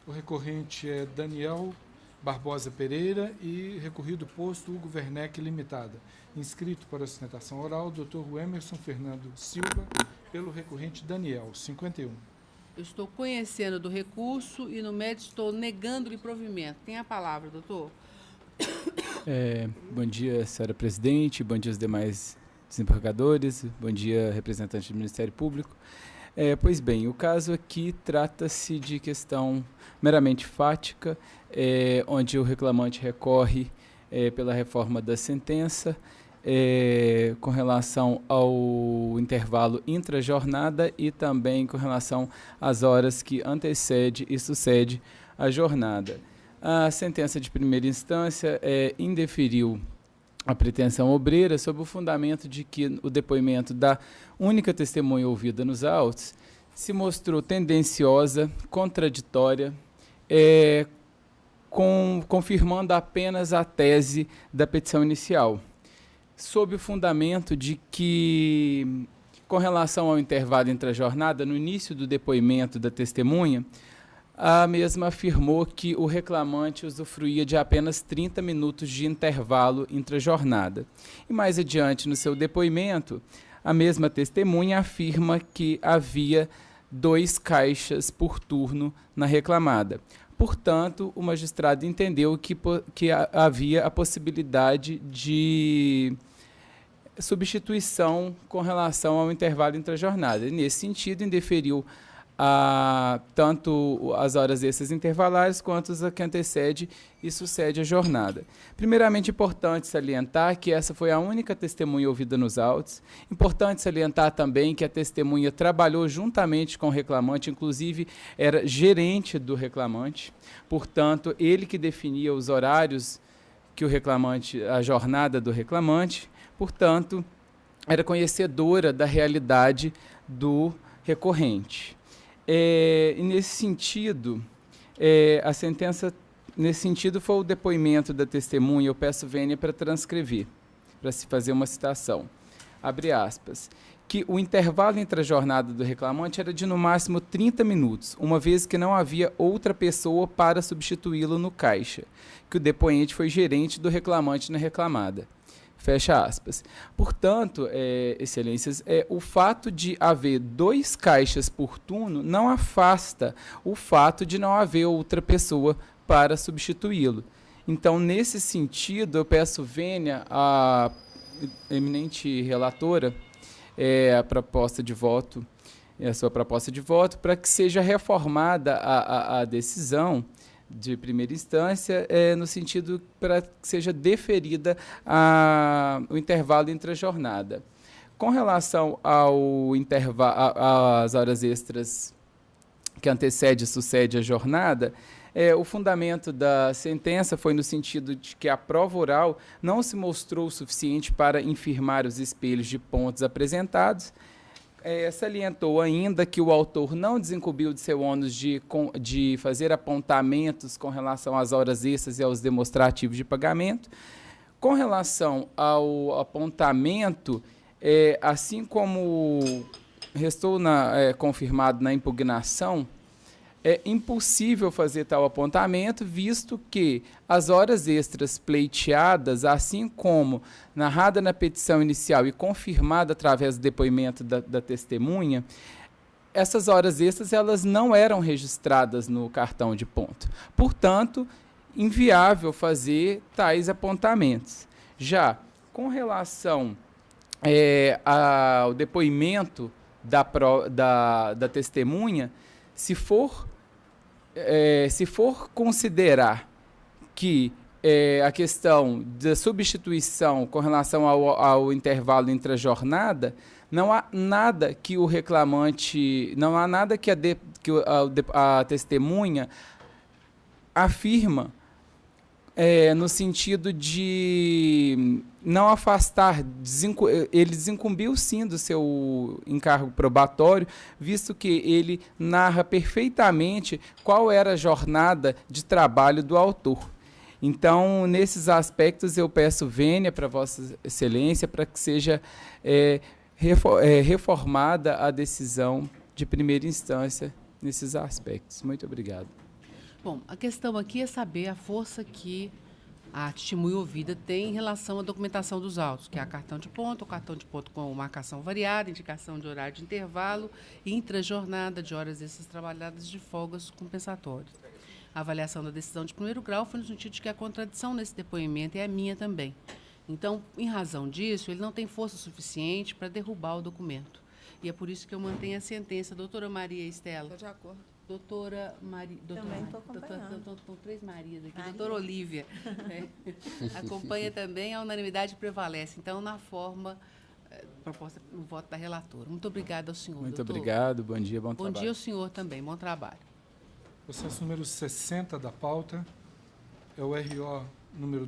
O recorrente é Daniel Barbosa Pereira e recorrido posto Hugo Werneck Limitada. Inscrito para a sustentação oral, Dr. Emerson Fernando Silva, pelo recorrente Daniel, 51. Eu estou conhecendo do recurso e, no mérito, estou negando-lhe provimento. Tem a palavra, doutor. Bom dia, senhora presidente, bom dia aos demais desembargadores, bom dia, representante do Ministério Público. Pois bem, o caso aqui trata-se de questão meramente fática, onde o reclamante recorre pela reforma da sentença com relação ao intervalo intrajornada e também com relação às horas que antecede e sucede a jornada. A sentença de primeira instância indeferiu a pretensão obreira sob o fundamento de que o depoimento da única testemunha ouvida nos autos se mostrou tendenciosa, contraditória, confirmando apenas a tese da petição inicial, sob o fundamento de que, com relação ao intervalo entre a jornada, no início do depoimento da testemunha, a mesma afirmou que o reclamante usufruía de apenas 30 minutos de intervalo intrajornada. E mais adiante, no seu depoimento, a mesma testemunha afirma que havia 2 caixas por turno na reclamada. Portanto, o magistrado entendeu que havia a possibilidade de substituição com relação ao intervalo intrajornada. E, nesse sentido, indeferiu tanto as horas extras intervalares quanto as que antecede e sucede a jornada. Primeiramente, importante salientar que essa foi a única testemunha ouvida nos autos. Importante salientar também que a testemunha trabalhou juntamente com o reclamante, inclusive era gerente do reclamante. Portanto, ele que definia os horários que o reclamante, a jornada do reclamante, portanto, era conhecedora da realidade do recorrente. E nesse sentido, a sentença, nesse sentido, foi o depoimento da testemunha. Eu peço vênia para transcrever, para se fazer uma citação. Abre aspas. Que o intervalo entre a jornada do reclamante era de no máximo 30 minutos, uma vez que não havia outra pessoa para substituí-lo no caixa, que o depoente foi gerente do reclamante na reclamada. Fecha aspas. Portanto, excelências, o fato de haver 2 caixas por turno não afasta o fato de não haver outra pessoa para substituí-lo. Então, nesse sentido, eu peço vênia à eminente relatora, a proposta de voto, a sua proposta de voto, para que seja reformada a decisão de primeira instância, no sentido para que seja deferida o intervalo entre a jornada. Com relação ao às horas extras que antecede e sucede a jornada, o fundamento da sentença foi no sentido de que a prova oral não se mostrou suficiente para infirmar os espelhos de pontos apresentados. Salientou ainda que o autor não desincumbiu de seu ônus de fazer apontamentos com relação às horas extras e aos demonstrativos de pagamento. Com relação ao apontamento, assim como restou confirmado na impugnação, é impossível fazer tal apontamento, visto que as horas extras pleiteadas, assim como narrada na petição inicial e confirmada através do depoimento da testemunha, essas horas extras elas não eram registradas no cartão de ponto. Portanto, inviável fazer tais apontamentos. Já com relação ao depoimento da testemunha, se for considerar que a questão da substituição com relação ao intervalo entre a jornada, não há nada que o reclamante, não há nada que a testemunha afirma no sentido de não afastar, ele desincumbiu sim do seu encargo probatório, visto que ele narra perfeitamente qual era a jornada de trabalho do autor. Então, nesses aspectos, eu peço vênia para Vossa Excelência para que seja reformada a decisão de primeira instância nesses aspectos. Muito obrigado. Bom, a questão aqui é saber a força que a testemunha ouvida tem em relação à documentação dos autos, que é o cartão de ponto com marcação variada, indicação de horário de intervalo, intrajornada de horas extras trabalhadas de folgas compensatórias. A avaliação da decisão de primeiro grau foi no sentido de que a contradição nesse depoimento é a minha também. Então, em razão disso, ele não tem força suficiente para derrubar o documento. E é por isso que eu mantenho a sentença. Doutora Maria Estela. Estou de acordo. Doutora Maria. Também estou acompanhando. Estão 3 Marias aqui. Maria. Doutora Olívia. Acompanha também, a unanimidade prevalece. Então, na forma proposta no voto da relatora. Muito obrigada ao senhor. Muito doutor. Obrigado, bom dia, bom trabalho. Bom dia ao senhor também, bom trabalho. Processo número 60 da pauta é o RO número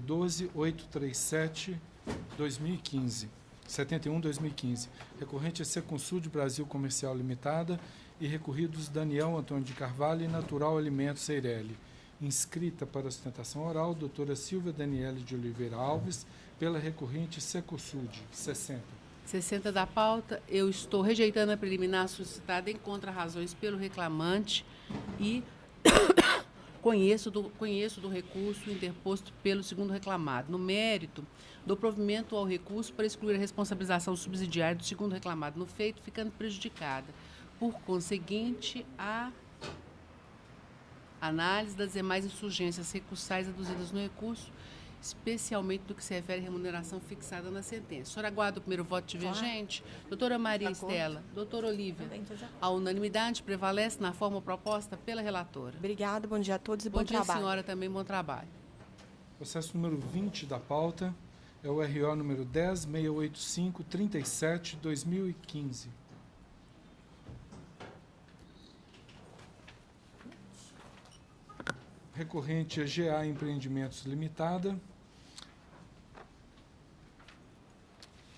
12837-2015, 71-2015. Recorrente é Seconsul de Brasil Comercial Limitada e recorridos Daniel Antônio de Carvalho e Natural Alimentos Eireli. Inscrita para a sustentação oral, doutora Silvia Daniele de Oliveira Alves, pela recorrente Secosul, 60. 60 da pauta, eu estou rejeitando a preliminar suscitada em contra-razões pelo reclamante e conheço do recurso interposto pelo segundo reclamado. No mérito, dou provimento ao recurso para excluir a responsabilização subsidiária do segundo reclamado no feito, ficando prejudicada. Por conseguinte, a análise das demais insurgências recursais aduzidas no recurso especialmente do que se refere à remuneração fixada na sentença. A senhora aguarda o primeiro voto divergente? Doutora Maria Estela, doutora Olívia, a unanimidade prevalece na forma proposta pela relatora. Obrigada, bom dia a todos e bom dia, trabalho. senhora, também bom trabalho. Processo número 20 da pauta é o RO número 10.685-37/2015. Recorrente é GA Empreendimentos Limitada.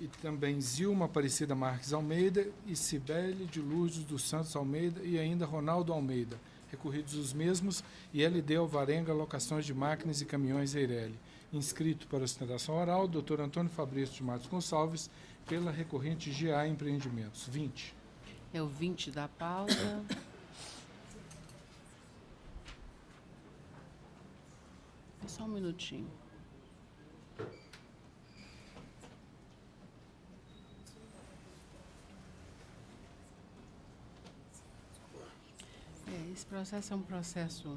E também Zilma Aparecida Marques Almeida e Cibele de Lourdes dos Santos Almeida e ainda Ronaldo Almeida. Recorridos os mesmos e LD Alvarenga Locações de Máquinas e Caminhões Eireli. Inscrito para sustentação oral, Dr. Antônio Fabrício de Matos Gonçalves, pela recorrente GA Empreendimentos. 20. É o 20 da pauta. Só um minutinho. Esse processo é um processo...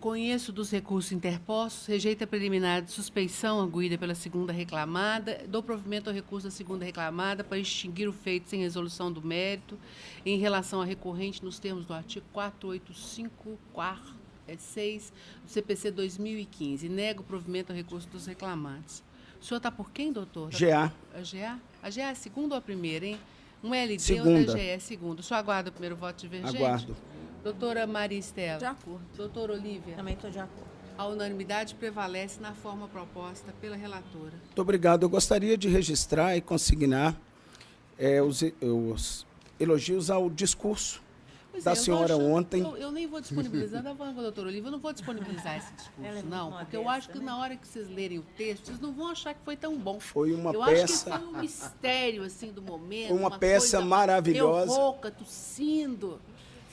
conheço dos recursos interpostos, rejeita a preliminar de suspeição arguida pela segunda reclamada, dou provimento ao recurso da segunda reclamada para extinguir o feito sem resolução do mérito em relação à recorrente nos termos do artigo 485-6 do CPC 2015. Nego o provimento ao recurso dos reclamantes. O senhor está por quem, doutor? GA. A GA? A GA é a segunda ou a primeira, hein? Um LD, segunda. Outra GA é segunda. O senhor aguarda o primeiro voto divergente? Aguardo. Doutora Maria Estela. De acordo. Doutora Olívia. Também estou de acordo. A unanimidade prevalece na forma proposta pela relatora. Muito obrigado. Eu gostaria de registrar e consignar os elogios ao discurso da senhora ontem. Eu nem vou disponibilizar, estava falando com a doutora Olívia, eu não vou disponibilizar esse discurso, não, porque eu acho que na hora que vocês lerem o texto, vocês não vão achar que foi tão bom. Foi uma peça... Eu acho que foi um mistério, assim, do momento. Foi uma peça maravilhosa. Eu rouca, tossindo.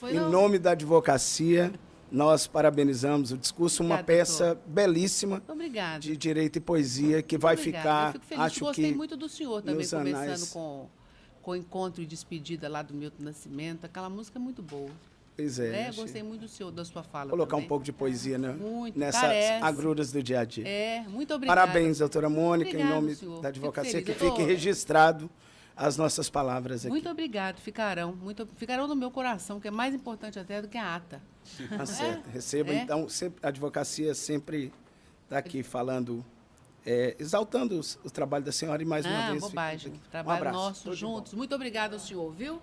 Em nome da advocacia, nós parabenizamos o discurso, uma peça belíssima de direito e poesia que vai ficar, eu fico feliz, acho gostei que muito do senhor também, anais... conversando com o encontro e despedida lá do Milton Nascimento, aquela música é muito boa. Pois é. Gostei muito do senhor, da sua fala. Colocar também. um pouco de poesia, né? Muito, nessas agruras do dia a dia. Muito obrigada. Parabéns, doutora Mônica, Obrigado, em nome senhor. da advocacia, Fico que feliz. fique registrado as nossas palavras aqui. Muito obrigado, ficarão no meu coração, que é mais importante até do que a ata. Tá certo. Receba, então, sempre, a advocacia sempre está aqui falando, exaltando o trabalho da senhora e mais uma vez. Bobagem. Trabalho nosso juntos. Muito obrigado ao senhor, viu?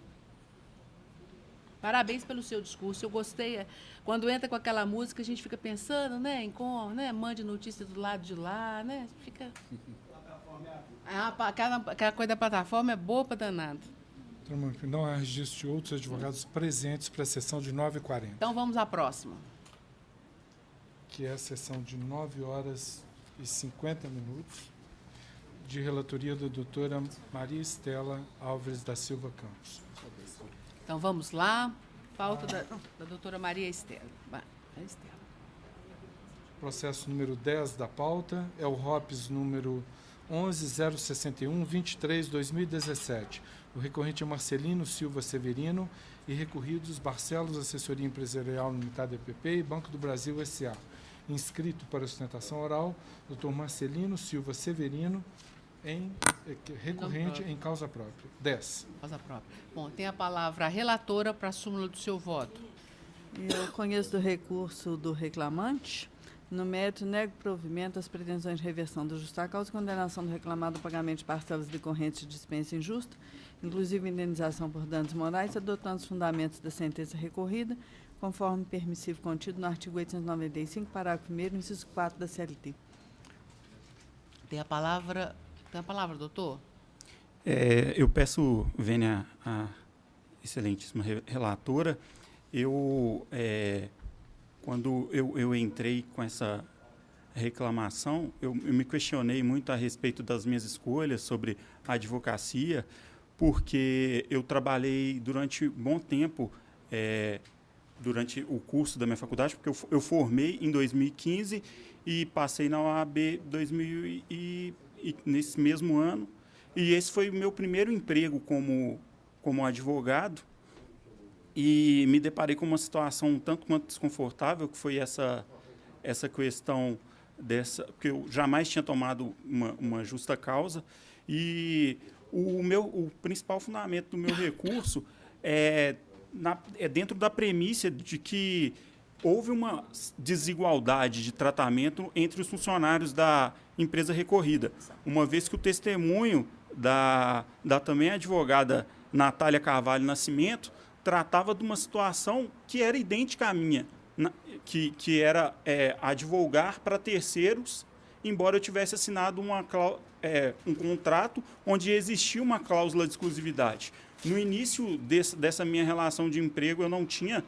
Parabéns pelo seu discurso. Eu gostei. Quando entra com aquela música, a gente fica pensando, né, em como, né, mande notícia do lado de lá, né? Fica. Aquela coisa da plataforma é boa para danado. Não há registro de outros advogados presentes para a sessão de 9h40. Então vamos à próxima. Que é a sessão de 9h50, de relatoria da doutora Maria Estela Alves da Silva Campos. Então vamos lá. Pauta da doutora Maria Estela. Processo número 10 da pauta é o ROPS número 11.061-23/2017. O recorrente é Marcelino Silva Severino e recorridos Barcelos Assessoria Empresarial Limitada EPP e Banco do Brasil S.A. Inscrito para sustentação oral, Dr. Marcelino Silva Severino, recorrente em causa própria. 10. Causa própria. Bom, tem a palavra a relatora para a súmula do seu voto. Eu conheço do recurso do reclamante. No mérito, nego provimento às pretensões de reversão da justa causa e condenação do reclamado ao pagamento de parcelas decorrentes de dispensa injusta, inclusive indenização por danos morais, adotando os fundamentos da sentença recorrida, conforme permissivo contido no artigo 895, parágrafo 1º, inciso 4 da CLT. Tem a palavra, doutor? Eu peço, Vênia, a excelentíssima relatora, quando eu entrei com essa reclamação, eu me questionei muito a respeito das minhas escolhas sobre a advocacia, porque eu trabalhei durante um bom tempo, durante o curso da minha faculdade, porque eu formei em 2015 e passei na OAB nesse mesmo ano, e esse foi o meu primeiro emprego como advogado. e me deparei com uma situação um tanto quanto desconfortável, que foi essa questão porque eu jamais tinha tomado uma justa causa, e o principal fundamento do meu recurso é dentro da premissa de que houve uma desigualdade de tratamento entre os funcionários da empresa recorrida, uma vez que o testemunho da também advogada Natália Carvalho Nascimento tratava de uma situação que era idêntica à minha, que era advogar para terceiros, embora eu tivesse assinado um contrato onde existia uma cláusula de exclusividade. No início dessa minha relação de emprego, eu não tinha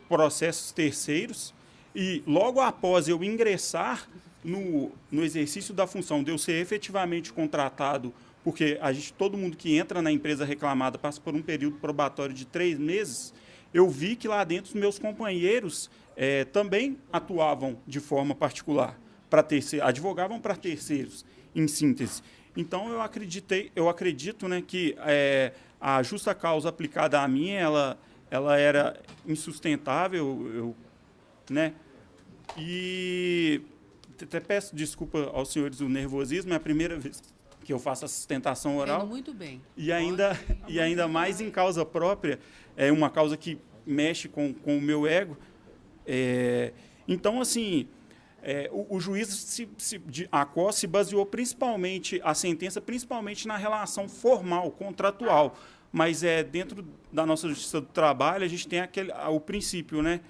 processos terceiros, e logo após eu ingressar no exercício da função de eu ser efetivamente contratado, porque todo mundo que entra na empresa reclamada passa por um período probatório de 3 meses, eu vi que lá dentro os meus companheiros também atuavam de forma particular, advogavam para terceiros, em síntese. Então, eu acredito, né, que a justa causa aplicada a mim, ela era insustentável, né? E até peço desculpa aos senhores o nervosismo, é a primeira vez que eu faço a sustentação oral. Muito bem. E ainda mais em causa própria, é uma causa que mexe com o meu ego. Então, assim, o juiz a qual se baseou principalmente, a sentença principalmente na relação formal, contratual, mas dentro da nossa justiça do trabalho a gente tem o princípio, né,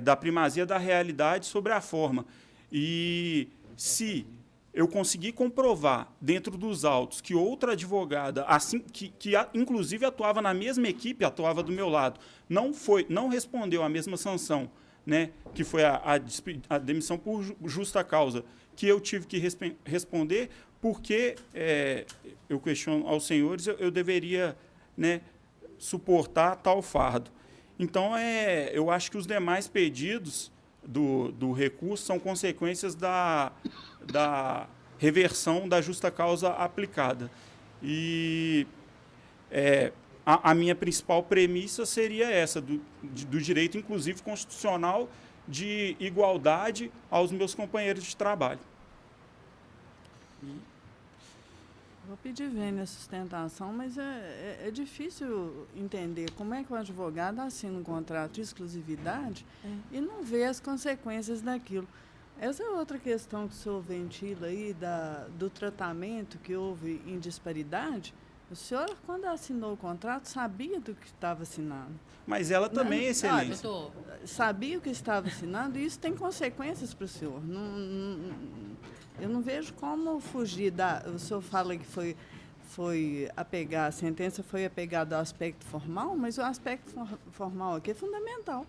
da primazia da realidade sobre a forma. E se eu conseguir comprovar dentro dos autos que outra advogada, assim que inclusive atuava na mesma equipe, atuava do meu lado, não respondeu a mesma sanção, né, que foi a demissão por justa causa, que eu tive que responder, porque eu questiono aos senhores, eu deveria, né, suportar tal fardo. Então, eu acho que os demais pedidos do recurso são consequências da reversão da justa causa aplicada. E a minha principal premissa seria essa, do direito, inclusive constitucional, de igualdade aos meus companheiros de trabalho. Vou pedir vênia a sustentação, mas é difícil entender como é que o advogado assina um contrato de exclusividade e não vê as consequências daquilo. Essa é outra questão que o senhor ventila aí, do tratamento que houve em disparidade. O senhor, quando assinou o contrato, sabia do que estava assinando. Mas ela também, excelência. Sabia o que estava assinando e isso tem consequências para o senhor. Eu não vejo como fugir o senhor fala que a sentença foi apegada ao aspecto formal, mas o aspecto formal aqui é fundamental.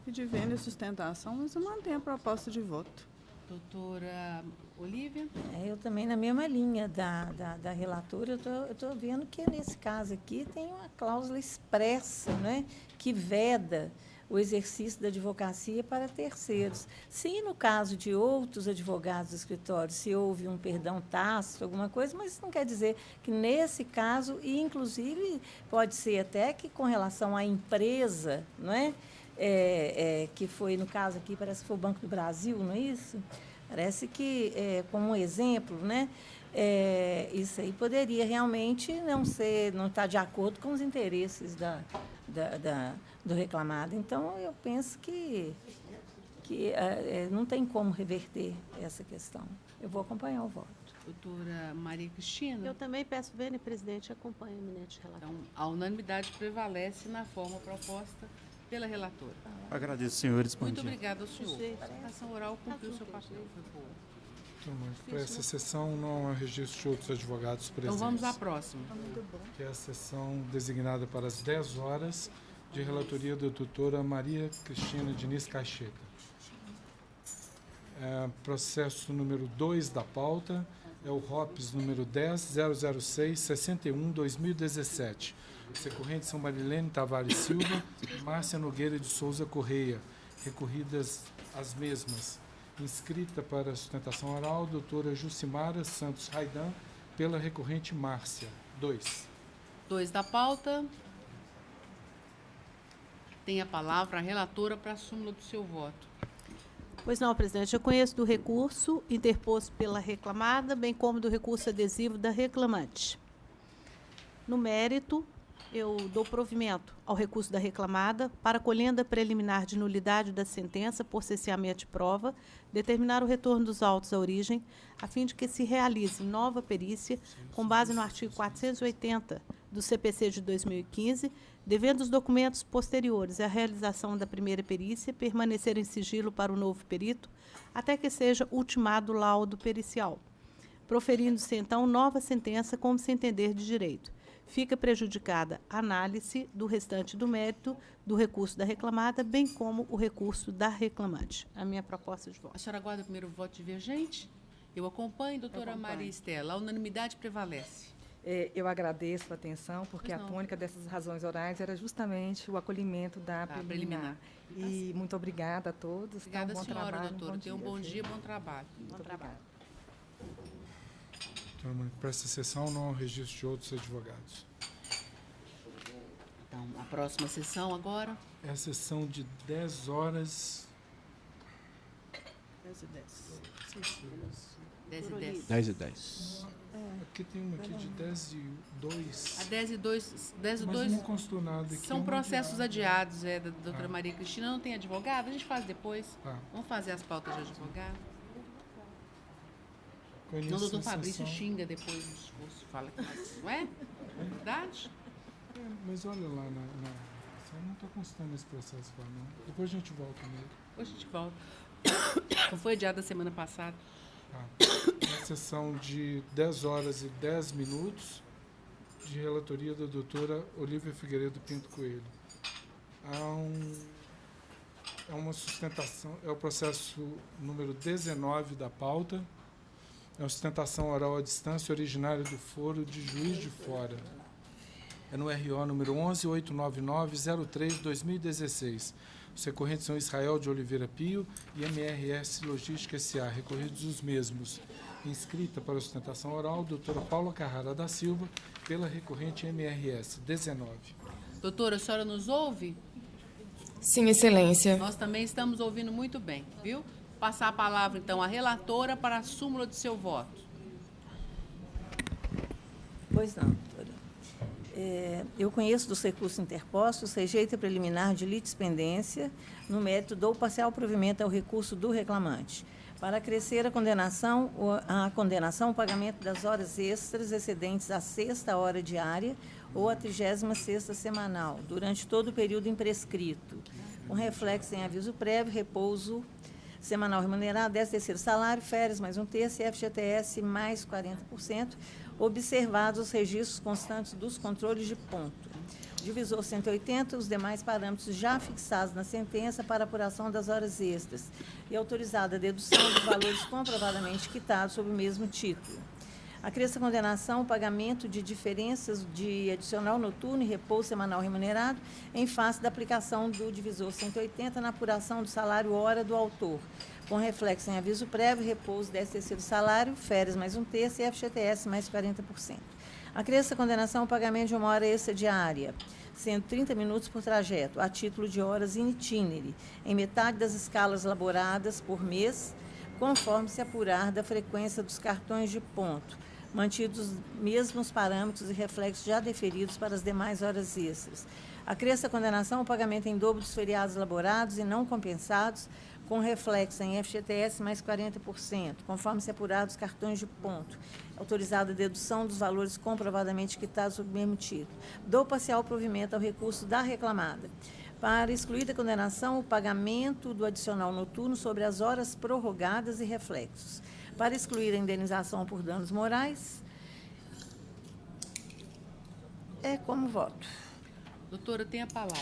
Pedir vênia e sustentação, mas eu mantenho a proposta de voto. Doutora Olívia? Eu também, na mesma linha da relatora, eu estou vendo que nesse caso aqui tem uma cláusula expressa, né, que veda o exercício da advocacia para terceiros. Se, no caso de outros advogados do escritório, se houve um perdão tácito, alguma coisa, mas isso não quer dizer que, nesse caso, e inclusive pode ser até que com relação à empresa, não é? Que foi, no caso aqui, parece que foi o Banco do Brasil, não é isso? Parece que, como um exemplo, né? Isso aí poderia realmente não estar de acordo com os interesses do reclamado. Então, eu penso que não tem como reverter essa questão. Eu vou acompanhar o voto. Doutora Maria Cristina? Eu também peço vênia, presidente, acompanhe a eminente relatora. Então, a unanimidade prevalece na forma proposta pela relatora. Agradeço, senhores. Muito obrigada ao senhor. A ação oral cumpriu o seu papel. Foi boa. Para essa sessão não há registro de outros advogados presentes. Então vamos à próxima. Que é a sessão designada para as 10 horas, de relatoria da doutora Maria Cristina Diniz Caixeta. Processo número 2 da pauta é o ROPS número 10.006.61/2017. Os recorrentes são Marilene Tavares Silva e Márcia Nogueira de Souza Correia. Recorridas as mesmas. Inscrita para a sustentação oral, doutora Jucimara Santos Raidan, pela recorrente Márcia. 2. 2 da pauta. Tem a palavra a relatora para a súmula do seu voto. Pois não, presidente. Eu conheço do recurso interposto pela reclamada, bem como do recurso adesivo da reclamante. No mérito, eu dou provimento ao recurso da reclamada para colhenda preliminar de nulidade da sentença por cesseamento de prova, determinar o retorno dos autos à origem, a fim de que se realize nova perícia, com base no artigo 480 do CPC de 2015, devendo os documentos posteriores à realização da primeira perícia permanecer em sigilo para o novo perito, até que seja ultimado o laudo pericial, proferindo-se, então, nova sentença como se entender de direito. Fica prejudicada a análise do restante do mérito do recurso da reclamada, bem como o recurso da reclamante. A minha proposta de voto. A senhora aguarda o primeiro voto divergente? Eu acompanho, doutora Maria Estela. A unanimidade prevalece. Eu agradeço a atenção, porque a tônica dessas razões orais era justamente o acolhimento da preliminar. E muito obrigada a todos. Obrigada, um bom senhora, trabalho, doutora. Tenha um bom dia, bom trabalho. Muito obrigada. Para essa sessão, não há registro de outros advogados. Então, a próxima sessão agora? É a sessão de 10 horas... 10 e 10. 10 e 10. 10 e 10. Aqui tem uma aqui de 10 e 2. A 10 e 2... 10 e Mas 2 não constou nada aqui. são processos adiados, da doutora Maria Cristina. Não tem advogado? A gente faz depois. Vamos fazer as pautas de advogado. Não, o doutor Fabrício xinga depois do discurso, fala que faz, não é? Verdade? Mas olha lá, você não está constando esse processo lá, não. Depois a gente volta nele. Depois a gente volta. Não foi adiado a semana passada. Na sessão de 10 horas e 10 minutos, de relatoria da doutora Olívia Figueiredo Pinto Coelho. É uma sustentação, é o processo número 19 da pauta. É uma sustentação oral à distância originária do foro de Juiz de Fora. É no RO número 11.899.03/2016. Os recorrentes são Israel de Oliveira Pio e MRS Logística S.A., recorridos os mesmos. Inscrita para a sustentação oral, doutora Paula Carrara da Silva, pela recorrente MRS 19. Doutora, a senhora nos ouve? Sim, excelência. Nós também estamos ouvindo muito bem, viu? Passar a palavra, então, à relatora para a súmula de seu voto. Pois não, doutora. Eu conheço dos recursos interpostos, rejeito preliminar de litispendência, no mérito dou parcial provimento ao recurso do reclamante. Para acrescer a condenação, o pagamento das horas extras excedentes à 6ª hora diária ou à 36ª semanal, durante todo o período imprescrito, com reflexo em aviso prévio, repouso semanal remunerado, 13º salário, férias mais 1/3 e FGTS mais 40%, observados os registros constantes dos controles de ponto. Divisor 180, os demais parâmetros já fixados na sentença para apuração das horas extras e autorizada a dedução dos valores comprovadamente quitados sob o mesmo título. Acresce a condenação o pagamento de diferenças de adicional noturno e repouso semanal remunerado em face da aplicação do divisor 180 na apuração do salário hora do autor, com reflexo em aviso prévio, repouso 13º salário, férias mais 1/3 e FGTS mais 40%. Acresce a condenação ao pagamento de uma hora extra diária, sendo 30 minutos por trajeto, a título de horas in itinere, em metade das escalas elaboradas por mês, conforme se apurar da frequência dos cartões de ponto, mantidos os mesmos parâmetros e reflexos já deferidos para as demais horas extras. Acresce a condenação ao pagamento em dobro dos feriados elaborados e não compensados, com reflexo em FGTS mais 40%, conforme se apurar dos cartões de ponto, autorizada a dedução dos valores comprovadamente quitados sob o mesmo título. Dou parcial provimento ao recurso da reclamada. Para excluir da condenação o pagamento do adicional noturno sobre as horas prorrogadas e reflexos. Para excluir a indenização por danos morais, é como voto. Doutora, tem a palavra.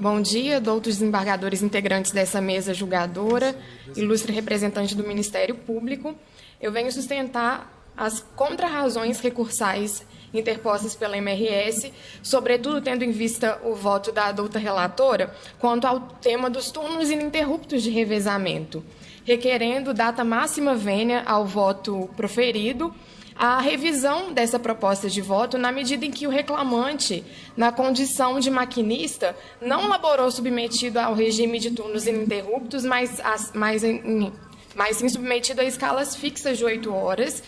Bom dia, doutos desembargadores integrantes dessa mesa julgadora, ilustre representante do Ministério Público. Eu venho sustentar as contrarrazões recursais interpostas pela MRS, sobretudo tendo em vista o voto da douta relatora, quanto ao tema dos turnos ininterruptos de revezamento, requerendo data máxima vênia ao voto proferido, a revisão dessa proposta de voto na medida em que o reclamante, na condição de maquinista, não laborou submetido ao regime de turnos ininterruptos, mas sim submetido a escalas fixas de 8 horas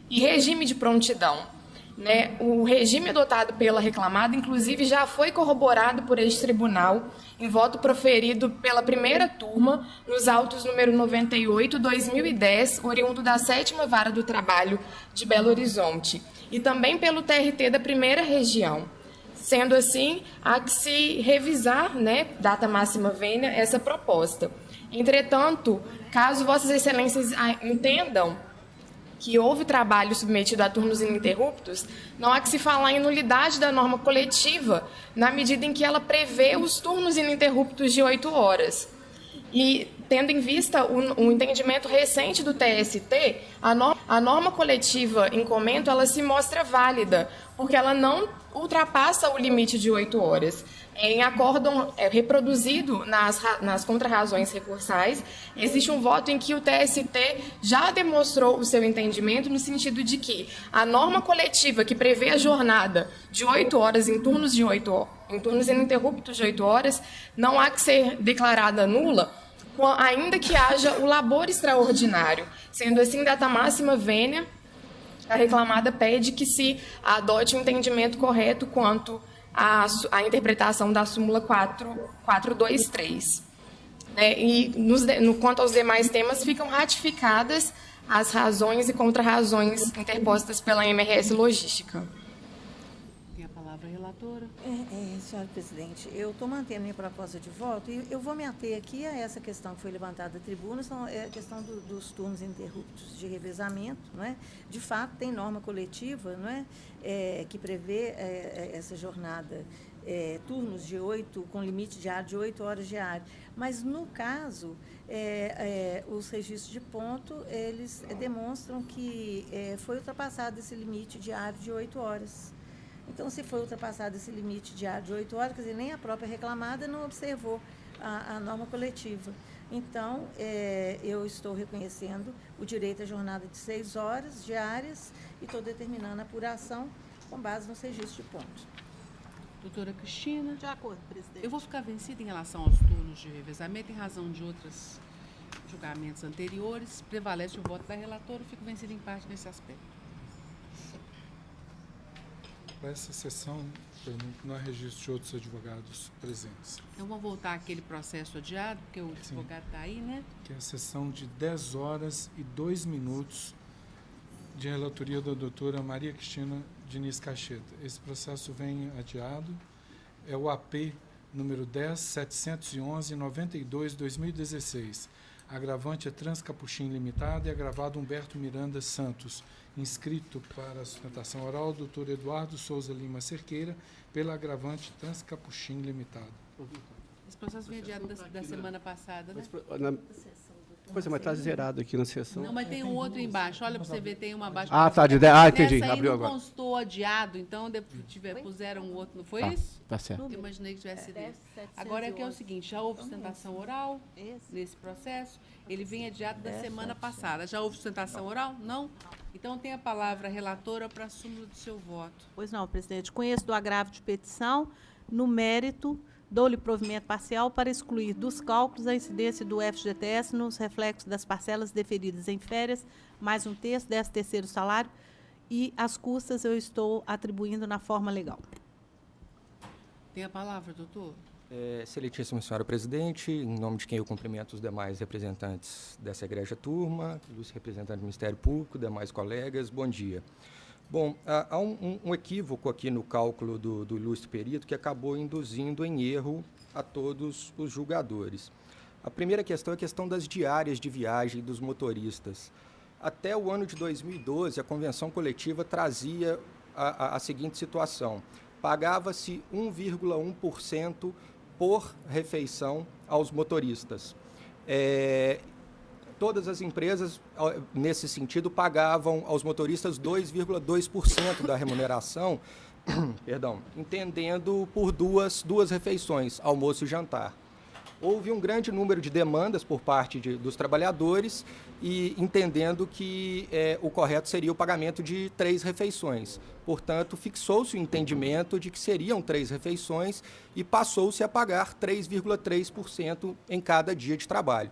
e regime de prontidão. Né? O regime adotado pela reclamada, inclusive, já foi corroborado por este tribunal em voto proferido pela primeira turma nos autos número 98/2010, oriundo da 7ª Vara do Trabalho de Belo Horizonte, e também pelo TRT da primeira região. Sendo assim, há que se revisar, né, data máxima vênia, essa proposta. Entretanto, caso Vossas Excelências entendam que houve trabalho submetido a turnos ininterruptos, não há que se falar em nulidade da norma coletiva, na medida em que ela prevê os turnos ininterruptos de 8 horas. E, tendo em vista o entendimento recente do TST, a norma coletiva em comento ela se mostra válida, porque ela não ultrapassa o limite de 8 horas. Em acórdão reproduzido nas contrarrazões recursais, existe um voto em que o TST já demonstrou o seu entendimento no sentido de que a norma coletiva que prevê a jornada de 8 horas em turnos ininterruptos de 8 horas não há que ser declarada nula, ainda que haja o labor extraordinário. Sendo assim, data máxima vênia, a reclamada pede que se adote um entendimento correto quanto à interpretação da súmula 423. E quanto aos demais temas, ficam ratificadas as razões e contrarrazões interpostas pela MRS Logística. Tem a palavra a relatora. Senhora Presidente, eu estou mantendo minha proposta de voto e eu vou me ater aqui a essa questão que foi levantada da tribuna, é a questão dos turnos interruptos de revezamento, não é? De fato, tem norma coletiva, não é? Que prevê essa jornada, turnos de 8, com limite diário de 8 horas diárias. Mas, no caso, os registros de ponto, eles demonstram que foi ultrapassado esse limite diário de 8 horas. Então, se foi ultrapassado esse limite diário de 8 horas, quer dizer, nem a própria reclamada não observou a norma coletiva. Então, eu estou reconhecendo o direito à jornada de 6 horas diárias e estou determinando a apuração com base nos registros de ponto. Doutora Cristina. De acordo, presidente. Eu vou ficar vencida em relação aos turnos de revezamento, em razão de outros julgamentos anteriores. Prevalece o voto da relatora, eu fico vencida em parte nesse aspecto. Para essa sessão, não há registro de outros advogados presentes. Então, vamos voltar àquele processo adiado, porque o advogado está aí, né? Que é a sessão de 10 horas e 2 minutos de relatoria da doutora Maria Cristina Diniz Cacheta. Esse processo vem adiado. É o AP número 10.711.92/2016. Agravante é Transcapuchin Limitada e agravado Humberto Miranda Santos. Inscrito para a sustentação oral, doutor Eduardo Souza Lima Cerqueira, pela agravante Transcapuchin Limitada. Esse processo vem adiado da semana passada, né? Pois é, mas está zerado aqui na sessão. Não, mas tem um outro embaixo. Olha para você ver, tem um abaixo. Ah, tá. Entendi. Abriu agora. Não constou adiado, então puseram um outro, não foi isso? Tá certo. Eu imaginei que tivesse sido isso. Agora é que é o seguinte, já houve sustentação oral nesse processo, ele vem adiado da semana passada. Já houve sustentação oral? Não? Então tem a palavra a relatora para a súmula do seu voto. Pois não, presidente. Conheço do agravo de petição, no mérito, dou-lhe provimento parcial para excluir dos cálculos a incidência do FGTS nos reflexos das parcelas deferidas em férias, mais 1/3, 13º salário, e as custas eu estou atribuindo na forma legal. Tem a palavra, doutor. Excelentíssima senhora presidente, em nome de quem eu cumprimento os demais representantes dessa egrégia turma, os representantes do Ministério Público, demais colegas, bom dia. Bom, há um equívoco aqui no cálculo do ilustre perito que acabou induzindo em erro a todos os julgadores. A primeira questão é a questão das diárias de viagem dos motoristas. Até o ano de 2012, a convenção coletiva trazia a seguinte situação: pagava-se 1,1% por refeição aos motoristas. Todas as empresas, nesse sentido, pagavam aos motoristas 2,2% da remuneração, entendendo por duas refeições, almoço e jantar. houve um grande número de demandas por parte dos trabalhadores e entendendo que o correto seria o pagamento de 3 refeições. Portanto, fixou-se o entendimento de que seriam 3 refeições e passou-se a pagar 3,3% em cada dia de trabalho.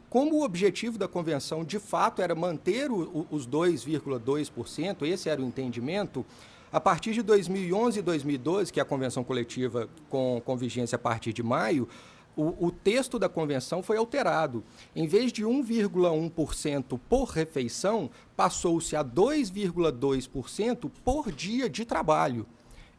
Como o objetivo da convenção, de fato, era manter os 2,2%, esse era o entendimento, a partir de 2011 e 2012, que é a convenção coletiva com vigência a partir de maio, o texto da convenção foi alterado. Em vez de 1,1% por refeição, passou-se a 2,2% por dia de trabalho.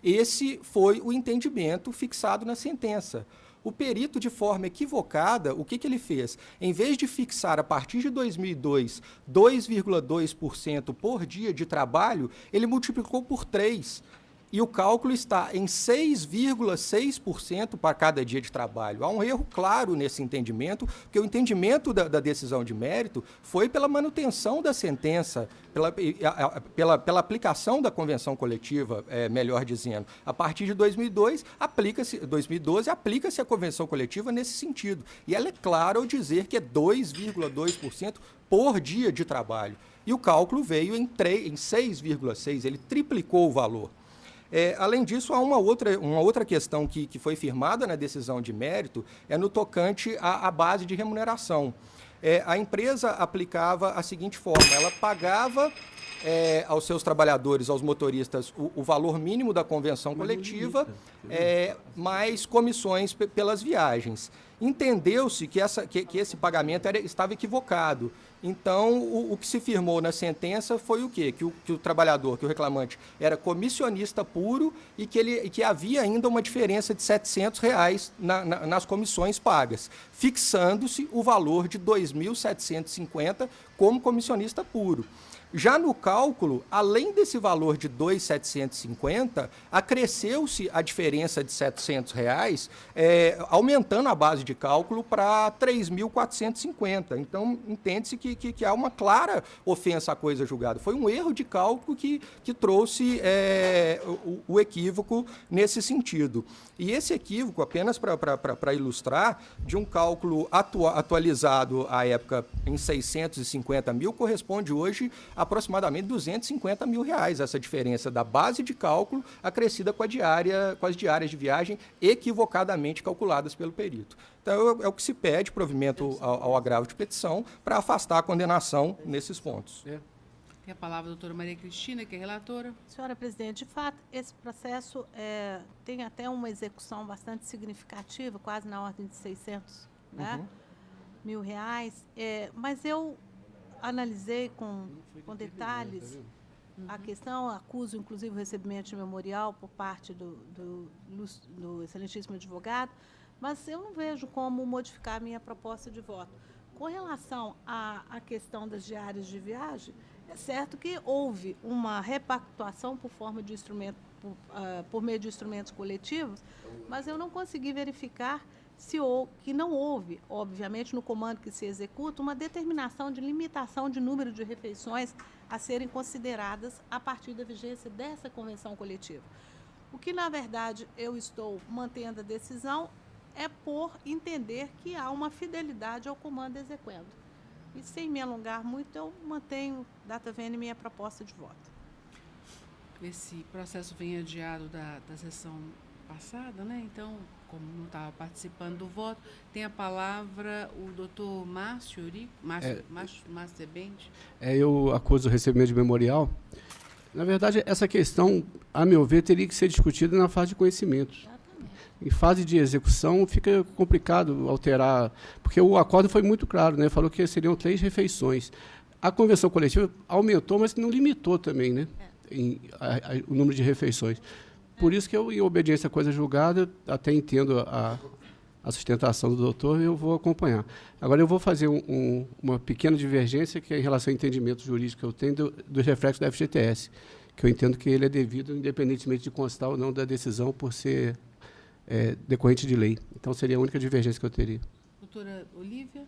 Esse foi o entendimento fixado na sentença. O perito, de forma equivocada, o que ele fez? Em vez de fixar, a partir de 2002, 2,2% por dia de trabalho, ele multiplicou por 3. E o cálculo está em 6,6% para cada dia de trabalho. Há um erro claro nesse entendimento, porque o entendimento da decisão de mérito foi pela manutenção da sentença, pela aplicação da convenção coletiva, melhor dizendo. A partir de 2012, aplica-se a convenção coletiva nesse sentido. E ela é clara ao dizer que é 2,2% por dia de trabalho. E o cálculo veio em 6,6%, ele triplicou o valor. Além disso, há uma outra questão que foi firmada na decisão de mérito, no tocante à base de remuneração. A empresa aplicava a seguinte forma: ela pagava aos seus trabalhadores, aos motoristas, o valor mínimo da convenção coletiva, mais comissões pelas viagens. Entendeu-se que esse pagamento estava equivocado. Então, o que se firmou na sentença foi o quê? Que o trabalhador, que o reclamante, era comissionista puro e que havia ainda uma diferença de R$ 700 nas comissões pagas, fixando-se o valor de R$ 2.750 como comissionista puro. Já no cálculo, além desse valor de R$ 2.750, acresceu-se a diferença de R$ 700, aumentando a base de cálculo para R$ 3.450. Então, entende-se que há uma clara ofensa à coisa julgada. Foi um erro de cálculo que trouxe o equívoco nesse sentido. E esse equívoco, apenas para ilustrar, de um cálculo atualizado à época em 650 mil, corresponde hoje a aproximadamente R$ 250 mil, essa diferença da base de cálculo acrescida com as diárias de viagem equivocadamente calculadas pelo perito. Então, é o que se pede, provimento ao agravo de petição, para afastar a condenação nesses pontos. Tem a palavra a doutora Maria Cristina, que é relatora. Senhora presidente, de fato, esse processo tem até uma execução bastante significativa, quase na ordem de 600 mil reais, mas eu analisei com detalhes a questão, acuso inclusive o recebimento de memorial por parte do excelentíssimo advogado, mas eu não vejo como modificar a minha proposta de voto. Com relação à questão das diárias de viagem, é certo que houve uma repactuação por meio de instrumentos coletivos, mas eu não consegui verificar que não houve, obviamente, no comando que se executa, uma determinação de limitação de número de refeições a serem consideradas a partir da vigência dessa convenção coletiva. O que, na verdade, eu estou mantendo a decisão é por entender que há uma fidelidade ao comando exequendo. E, sem me alongar muito, eu mantenho, data vênia, minha proposta de voto. Esse processo vem adiado da sessão passada, né? Então, como não estava participando do voto, tem a palavra o doutor Márcio Eurico, Márcio Sebente. Eu acuso o recebimento de memorial. Na verdade, essa questão, a meu ver, teria que ser discutida na fase de conhecimentos. Em fase de execução, fica complicado alterar, porque o acordo foi muito claro, né? Falou que seriam 3 refeições. A convenção coletiva aumentou, mas não limitou também, né? O número de refeições. Por isso que eu, em obediência à coisa julgada, até entendo a sustentação do doutor, eu vou acompanhar. Agora, eu vou fazer uma pequena divergência, que é em relação ao entendimento jurídico que eu tenho dos reflexos da FGTS, que eu entendo que ele é devido, independentemente de constar ou não da decisão, por ser decorrente de lei. Então, seria a única divergência que eu teria. Doutora Olívia?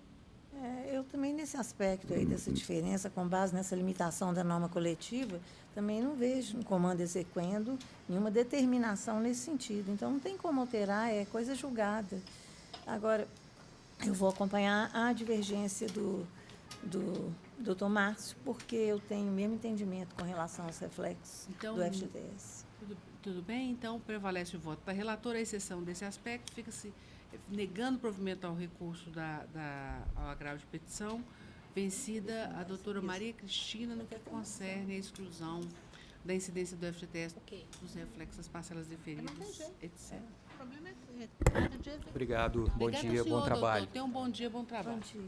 Eu também, nesse aspecto aí dessa diferença, com base nessa limitação da norma coletiva, também não vejo no comando exequendo nenhuma determinação nesse sentido. Então, não tem como alterar, é coisa julgada. Agora, Eu vou acompanhar a divergência do doutor Márcio, porque eu tenho o mesmo entendimento com relação aos reflexos do FGTS. Tudo bem? Então, prevalece o voto da relatora, à exceção desse aspecto, fica-se negando provimento ao recurso ao agravo de petição, vencida a doutora Maria Cristina no que concerne a exclusão da incidência do FGTS dos reflexos das parcelas deferidas, etc. O problema é Obrigado, bom dia, bom trabalho. Doutor. Tenha um bom dia, bom trabalho. Bom dia.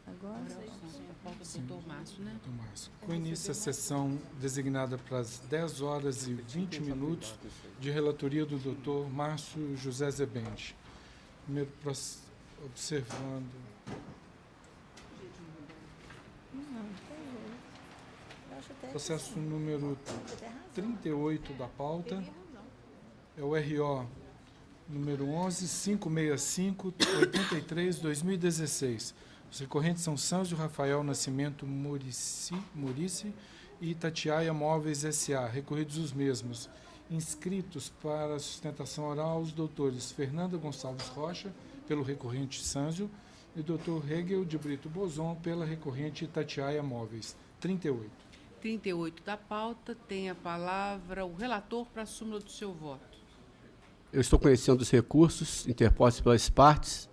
Agora, doutor Márcio, né? Doutor Márcio. Com início a sessão designada para as 10 horas e 20 minutos de relatoria do doutor Márcio José Zebente. Primeiro, observando... Processo número 38 da pauta. É o RO número 11-565-83-2016. Os recorrentes são Sâncio Rafael Nascimento Murici e Itatiaia Móveis S.A., recorridos os mesmos. Inscritos para sustentação oral os doutores Fernanda Gonçalves Rocha, pelo recorrente Sâncio, e doutor Hegel de Brito Bozon, pela recorrente Itatiaia Móveis. 38. 38 da pauta, tem a palavra o relator para a súmula do seu voto. Eu estou conhecendo os recursos interpostos pelas partes.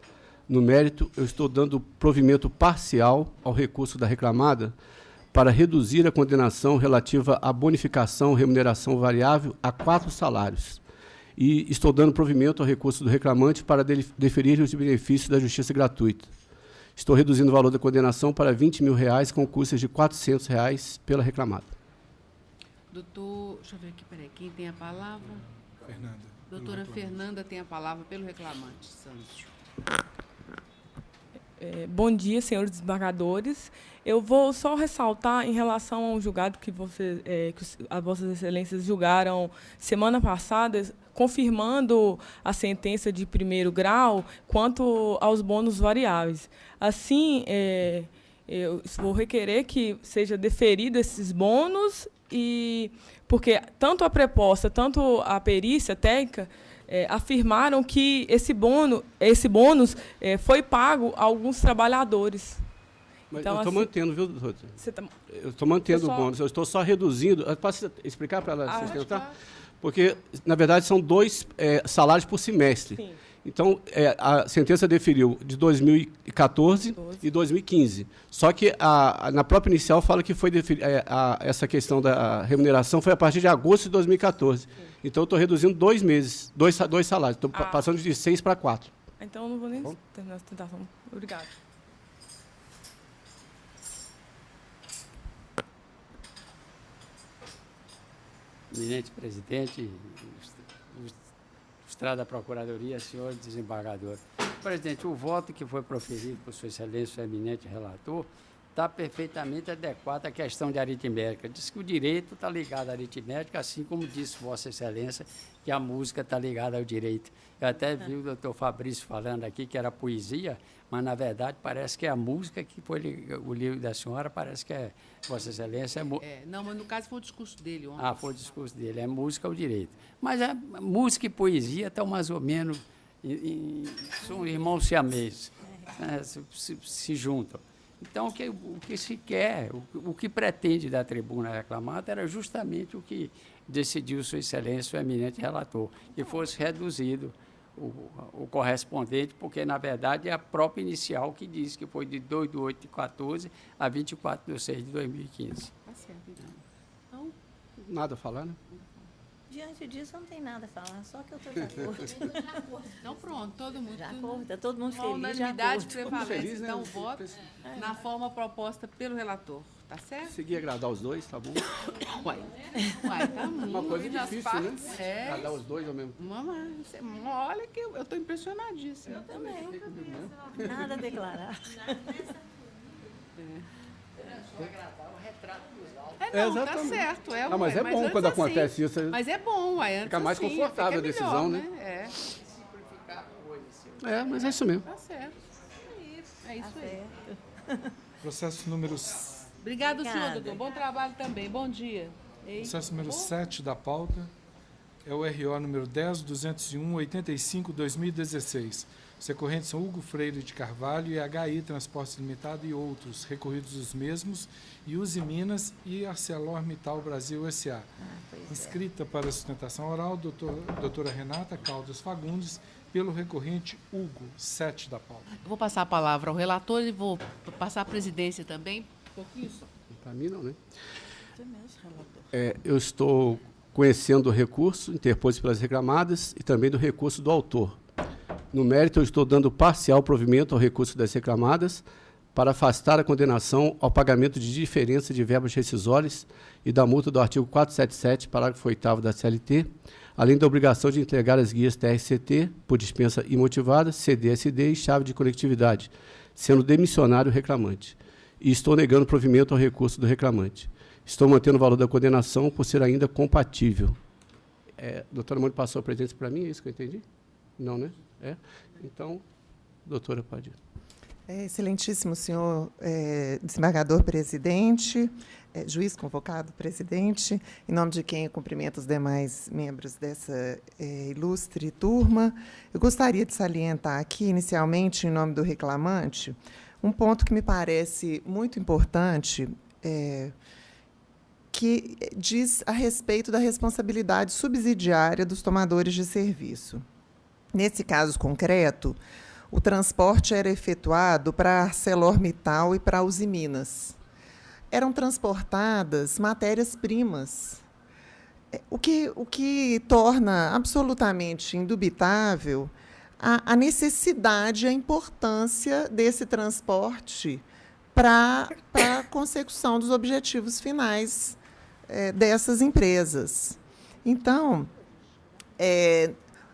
No mérito, eu estou dando provimento parcial ao recurso da reclamada para reduzir a condenação relativa à bonificação remuneração variável a 4 salários. E estou dando provimento ao recurso do reclamante para deferir os benefícios da justiça gratuita. Estou reduzindo o valor da condenação para R$20 mil, com custas de R$400 pela reclamada. Doutor, deixa eu ver aqui, peraí, quem tem a palavra? Fernanda. Doutora Fernanda tem a palavra pelo reclamante. Sâncio. Bom dia, senhores desembargadores. Eu vou só ressaltar em relação ao julgado que as Vossas Excelências julgaram semana passada, confirmando a sentença de primeiro grau quanto aos bônus variáveis. Assim, eu vou requerer que seja deferido esses bônus, porque tanto a preposta, tanto a perícia técnica afirmaram que esse bônus foi pago a alguns trabalhadores. Mas então, eu estou mantendo, viu, doutor? Eu estou mantendo o bônus, eu estou só reduzindo. Posso explicar para ela se tentar? Porque, na verdade, são 2 salários por semestre. Sim. Então, a sentença deferiu de 2014 e 2015. Só que na própria inicial fala que foi essa questão da remuneração foi a partir de agosto de 2014. Sim. Então, eu estou reduzindo 2 meses, 2 salários. Estou passando de 6 para 4. Então, eu não vou nem terminar a sustentação. Obrigada. Eminente presidente, Estrada da Procuradoria, senhor desembargador. Presidente, o voto que foi proferido por Sua Excelência, o eminente relator, está perfeitamente adequado à questão de aritmética. Diz que o direito está ligado à aritmética, assim como disse Vossa Excelência, que a música está ligada ao direito. Eu até vi o doutor Fabrício falando aqui que era poesia, mas, na verdade, parece que é a música que foi o livro da senhora, parece que é Vossa Excelência. Não, mas no caso foi o discurso dele ontem. Foi o discurso dele, é música ao direito. Mas a música e poesia estão mais ou menos, são irmãos siameses, né, se juntam. Então, o que se quer, o que pretende da tribuna reclamada era justamente o que decidiu Sua Excelência, o eminente relator, que fosse reduzido o correspondente, porque, na verdade, é a própria inicial que diz que foi de 2/8/14 a 24/6/2015. Tá certo, então. Nada a falar, né? Diante disso, não tem nada a falar, só que eu estou de acordo. Então, pronto, todo mundo... Já acordo, está todo mundo feliz. A unanimidade prevalece, feliz, né? Então, o voto na forma proposta pelo relator. Tá certo? Seguir agradar os dois, tá bom? Uai, tá muito. Uma coisa difícil, partes, né? Agradar os dois ao mesmo tempo. Olha que eu estou impressionadíssima. Eu também. Nada a declarar. Agradar o retrato dos autos. Tá certo. Mas é bom quando acontece isso. Mas é bom, uai. Fica mais confortável a decisão, né? Simplificar a coisa. Mas é isso mesmo. Tá certo. É isso aí. Processo número... Obrigado, senhor doutor. Bom trabalho também. Bom dia. Processo número 7 da pauta. é o RO número 10.201/85/2016. Os recorrentes são Hugo Freire de Carvalho e HI Transportes Limitado e outros, recorridos os mesmos, e Uzi Minas e ArcelorMittal Brasil S.A. Inscrita para sustentação oral, doutora Renata Caldas Fagundes, pelo recorrente Hugo, 7 da pauta. Eu vou passar a palavra ao relator e vou passar a presidência também. Para mim não, né? Eu estou conhecendo o recurso interposto pelas reclamadas e também do recurso do autor. No mérito, eu estou dando parcial provimento ao recurso das reclamadas para afastar a condenação ao pagamento de diferença de verbas rescisórias e da multa do artigo 477, parágrafo 8º da CLT, além da obrigação de entregar as guias TRCT por dispensa imotivada, CDSD e chave de conectividade, sendo demissionário o reclamante. E estou negando provimento ao recurso do reclamante. Estou mantendo o valor da condenação por ser ainda compatível. Doutora Mônica passou a presidência para mim, é isso que eu entendi? Não, né? Então, doutora, pode ir. Excelentíssimo senhor desembargador presidente, juiz convocado presidente, em nome de quem eu cumprimento os demais membros dessa ilustre turma, eu gostaria de salientar aqui, inicialmente, em nome do reclamante, um ponto que me parece muito importante, que diz a respeito da responsabilidade subsidiária dos tomadores de serviço. Nesse caso concreto, o transporte era efetuado para a ArcelorMittal e para a Uzi Minas. Eram transportadas matérias-primas, o que torna absolutamente indubitável a necessidade e a importância desse transporte para a consecução dos objetivos finais dessas empresas. Então,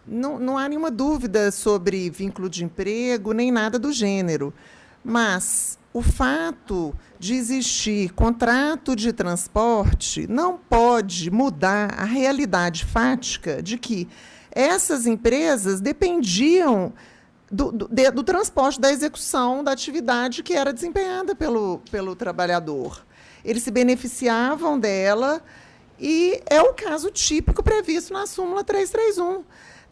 não há nenhuma dúvida sobre vínculo de emprego, nem nada do gênero. Mas o fato de existir contrato de transporte não pode mudar a realidade fática de que essas empresas dependiam do transporte, da execução da atividade que era desempenhada pelo trabalhador. Eles se beneficiavam dela e é o caso típico previsto na súmula 331.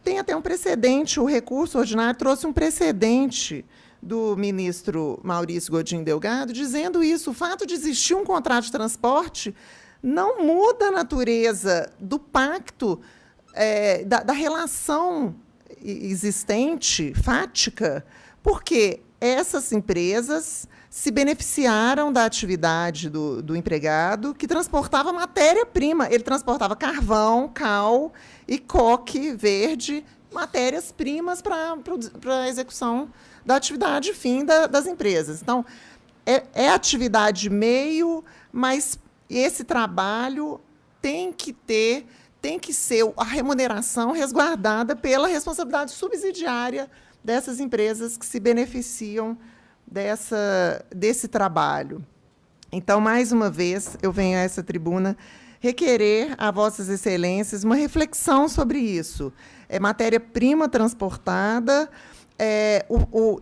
Tem até um precedente, o recurso ordinário trouxe um precedente do ministro Maurício Godinho Delgado, dizendo isso. O fato de existir um contrato de transporte não muda a natureza do pacto, da relação existente, fática, porque essas empresas se beneficiaram da atividade do empregado, que transportava matéria-prima. Ele transportava carvão, cal e coque verde, matérias-primas para a execução da atividade fim das empresas. Então, é atividade meio, mas esse trabalho tem que ser a remuneração resguardada pela responsabilidade subsidiária dessas empresas que se beneficiam desse trabalho. Então, mais uma vez, eu venho a essa tribuna requerer a Vossas Excelências uma reflexão sobre isso. É matéria-prima transportada,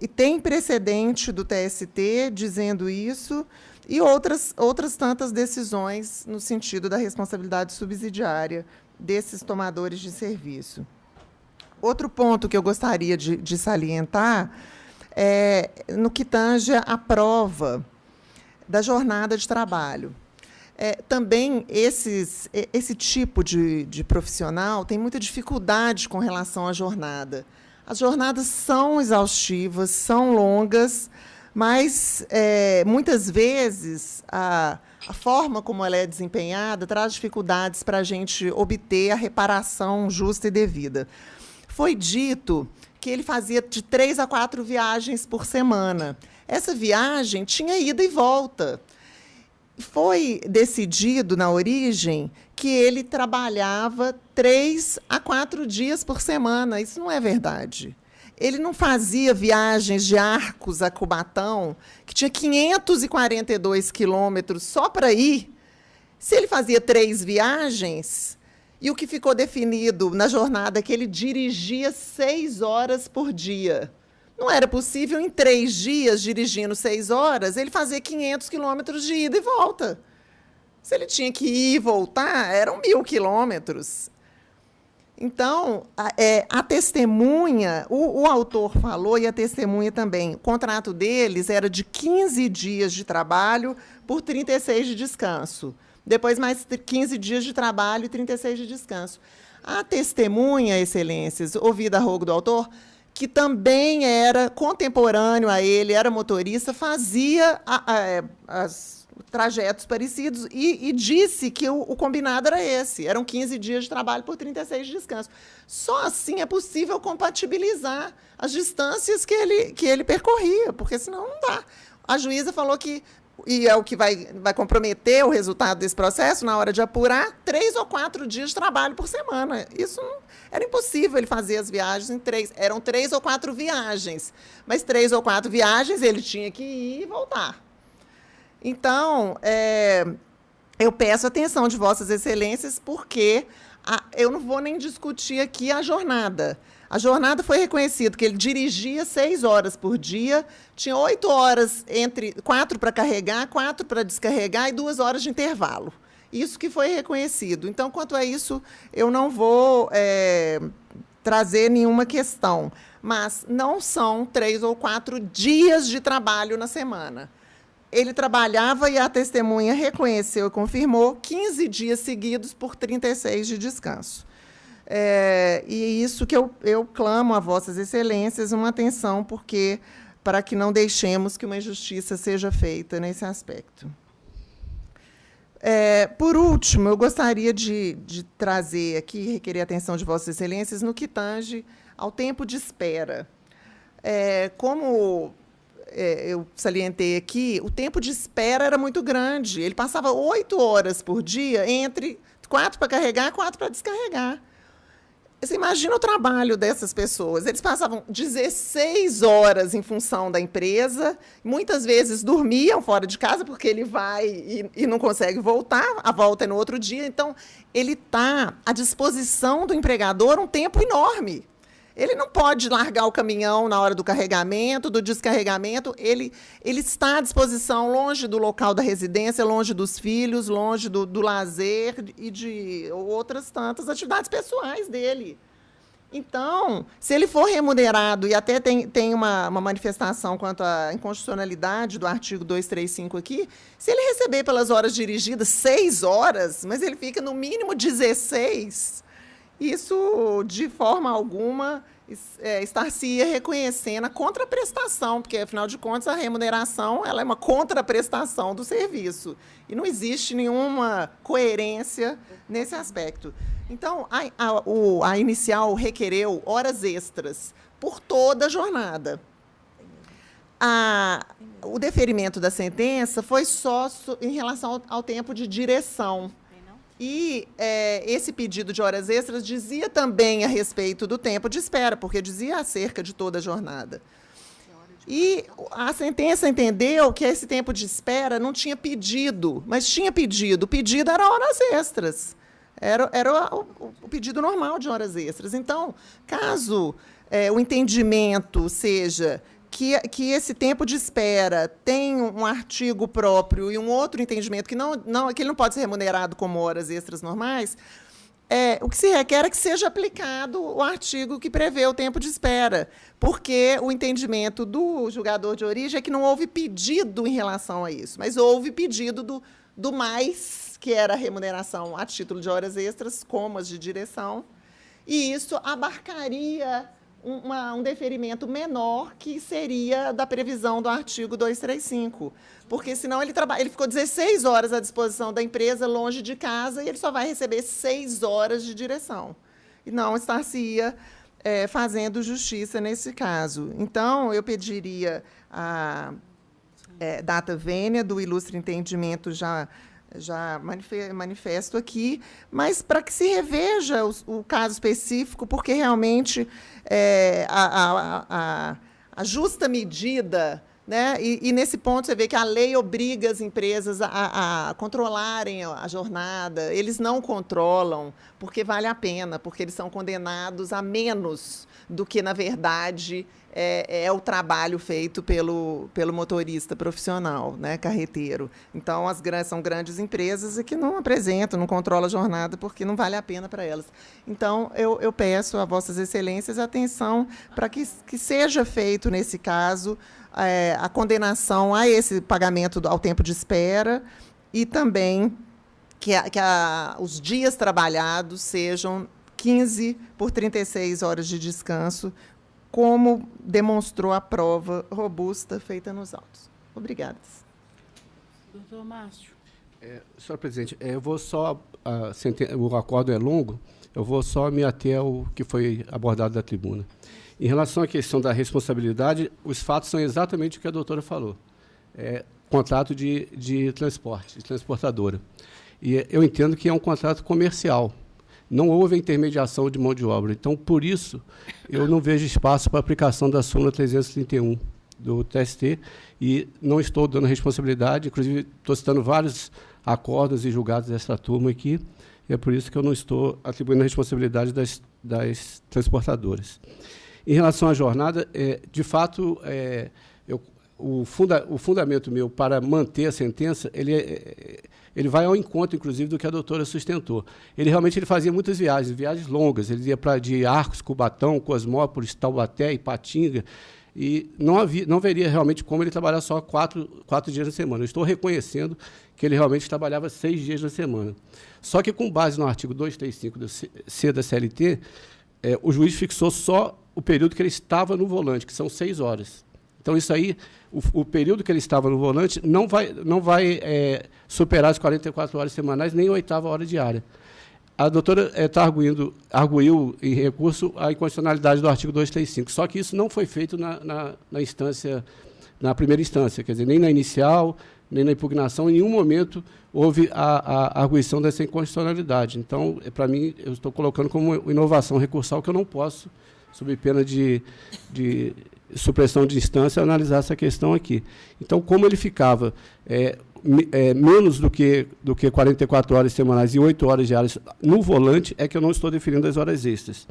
e tem precedente do TST dizendo isso, e outras tantas decisões no sentido da responsabilidade subsidiária desses tomadores de serviço. Outro ponto que eu gostaria de salientar no que tange à prova da jornada de trabalho. Também esse tipo de profissional tem muita dificuldade com relação à jornada. As jornadas são exaustivas, são longas, mas, muitas vezes, a forma como ela é desempenhada traz dificuldades para a gente obter a reparação justa e devida. Foi dito que ele fazia de 3 a 4 viagens por semana. Essa viagem tinha ida e volta. Foi decidido, na origem, que ele trabalhava 3 a 4 dias por semana. Isso não é verdade. Ele não fazia viagens de Arcos a Cubatão, que tinha 542 quilômetros só para ir. Se ele fazia 3 viagens, e o que ficou definido na jornada é que ele dirigia 6 horas por dia. Não era possível, em 3 dias, dirigindo 6 horas, ele fazer 500 quilômetros de ida e volta. Se ele tinha que ir e voltar, eram 1.000 quilômetros. Então, a testemunha, o autor falou, e a testemunha também, o contrato deles era de 15 dias de trabalho por 36 de descanso. Depois, mais 15 dias de trabalho e 36 de descanso. A testemunha, Excelências, ouvida a rogo do autor, que também era contemporâneo a ele, era motorista, fazia trajetos parecidos e disse que o combinado era esse. Eram 15 dias de trabalho por 36 de descanso. Só assim é possível compatibilizar as distâncias que ele percorria, porque senão não dá. A juíza falou que, e é o que vai comprometer o resultado desse processo, na hora de apurar, 3 ou 4 dias de trabalho por semana. Isso não, era impossível ele fazer as viagens em 3. Eram 3 ou 4 viagens. Mas 3 ou 4 viagens ele tinha que ir e voltar. Então, eu peço a atenção de Vossas Excelências, porque eu não vou nem discutir aqui a jornada. A jornada foi reconhecido que ele dirigia 6 horas por dia, tinha 8 horas, 4 para carregar, 4 para descarregar e 2 horas de intervalo. Isso que foi reconhecido. Então, quanto a isso, eu não vou trazer nenhuma questão. Mas não são 3 ou 4 dias de trabalho na semana. Ele trabalhava, e a testemunha reconheceu e confirmou, 15 dias seguidos por 36 de descanso. E isso que eu clamo a Vossas Excelências uma atenção, para que não deixemos que uma injustiça seja feita nesse aspecto. Por último, eu gostaria de trazer aqui, requerer a atenção de Vossas Excelências no que tange ao tempo de espera. Como eu salientei aqui, o tempo de espera era muito grande. Ele passava 8 horas por dia, entre 4 para carregar e 4 para descarregar. Você imagina o trabalho dessas pessoas. Eles passavam 16 horas em função da empresa, muitas vezes dormiam fora de casa, porque ele vai e não consegue voltar, a volta é no outro dia. Então, ele está à disposição do empregador um tempo enorme. Ele não pode largar o caminhão na hora do carregamento, do descarregamento. Ele está à disposição, longe do local da residência, longe dos filhos, longe do lazer e de outras tantas atividades pessoais dele. Então, se ele for remunerado, e até tem uma manifestação quanto à inconstitucionalidade do artigo 235 aqui, se ele receber pelas horas dirigidas 6 horas, mas ele fica no mínimo 16, isso, de forma alguma, estar-se reconhecendo a contraprestação, porque, afinal de contas, a remuneração ela é uma contraprestação do serviço. E não existe nenhuma coerência nesse aspecto. Então, a inicial requereu horas extras por toda a jornada. O deferimento da sentença foi só em relação ao tempo de direção. E esse pedido de horas extras dizia também a respeito do tempo de espera, porque dizia acerca de toda a jornada. E a sentença entendeu que esse tempo de espera não tinha pedido, mas tinha pedido. O pedido era horas extras. Era o pedido normal de horas extras. Então, caso o entendimento seja que esse tempo de espera tem um artigo próprio e um outro entendimento que ele não pode ser remunerado como horas extras normais, o que se requer é que seja aplicado o artigo que prevê o tempo de espera, porque o entendimento do julgador de origem é que não houve pedido em relação a isso, mas houve pedido do mais, que era a remuneração a título de horas extras, como as de direção, e isso abarcaria um deferimento menor, que seria da previsão do artigo 235, porque senão ele ficou 16 horas à disposição da empresa, longe de casa, e ele só vai receber 6 horas de direção. E não estar-se-ia fazendo justiça nesse caso. Então, eu pediria a data vênia do ilustre entendimento já manifesto aqui, mas para que se reveja o caso específico, porque realmente a justa medida, né? E nesse ponto você vê que a lei obriga as empresas a controlarem a jornada, eles não controlam, porque vale a pena, porque eles são condenados a menos do que, na verdade, é o trabalho feito pelo motorista profissional, né, carreteiro. Então, são grandes empresas e que não apresentam, não controlam a jornada porque não vale a pena para elas. Então, eu peço a Vossas Excelências atenção para que seja feito, nesse caso, a condenação a esse pagamento ao tempo de espera e também que os dias trabalhados sejam 15 por 36 horas de descanso, como demonstrou a prova robusta feita nos autos. Obrigada. Doutor Márcio. Senhor presidente, eu vou só, o acordo é longo, eu vou só me ater ao que foi abordado da tribuna. Em relação à questão da responsabilidade, os fatos são exatamente o que a doutora falou. Contrato de transporte, de transportadora. E eu entendo que é um contrato comercial. Não houve intermediação de mão de obra. Então, por isso, eu não vejo espaço para a aplicação da súmula 331 do TST e não estou dando responsabilidade. Inclusive, estou citando vários acordos e julgados dessa turma aqui, e é por isso que eu não estou atribuindo a responsabilidade das transportadoras. Em relação à jornada, de fato, o fundamento meu para manter a sentença, ele vai ao encontro, inclusive, do que a doutora sustentou. Ele fazia muitas viagens longas. Ele ia de Arcos, Cubatão, Cosmópolis, Taubaté, Ipatinga, e não veria realmente como ele trabalhar só 4 dias na semana. Eu estou reconhecendo que ele realmente trabalhava 6 dias na semana. Só que, com base no artigo 235 do C da CLT, o juiz fixou só o período que ele estava no volante, que são 6 horas. Então, isso aí, o período que ele estava no volante não vai superar as 44 horas semanais, nem a 8ª hora diária. A doutora arguiu em recurso a inconstitucionalidade do artigo 235, só que isso não foi feito na primeira instância, quer dizer, nem na inicial, nem na impugnação, em nenhum momento houve a arguição dessa inconstitucionalidade. Então, para mim, eu estou colocando como inovação recursal que eu não posso, sob pena de supressão de instância, analisar essa questão aqui. Então, como ele ficava menos do que 44 horas semanais e 8 horas diárias no volante, é que eu não estou definindo as horas extras.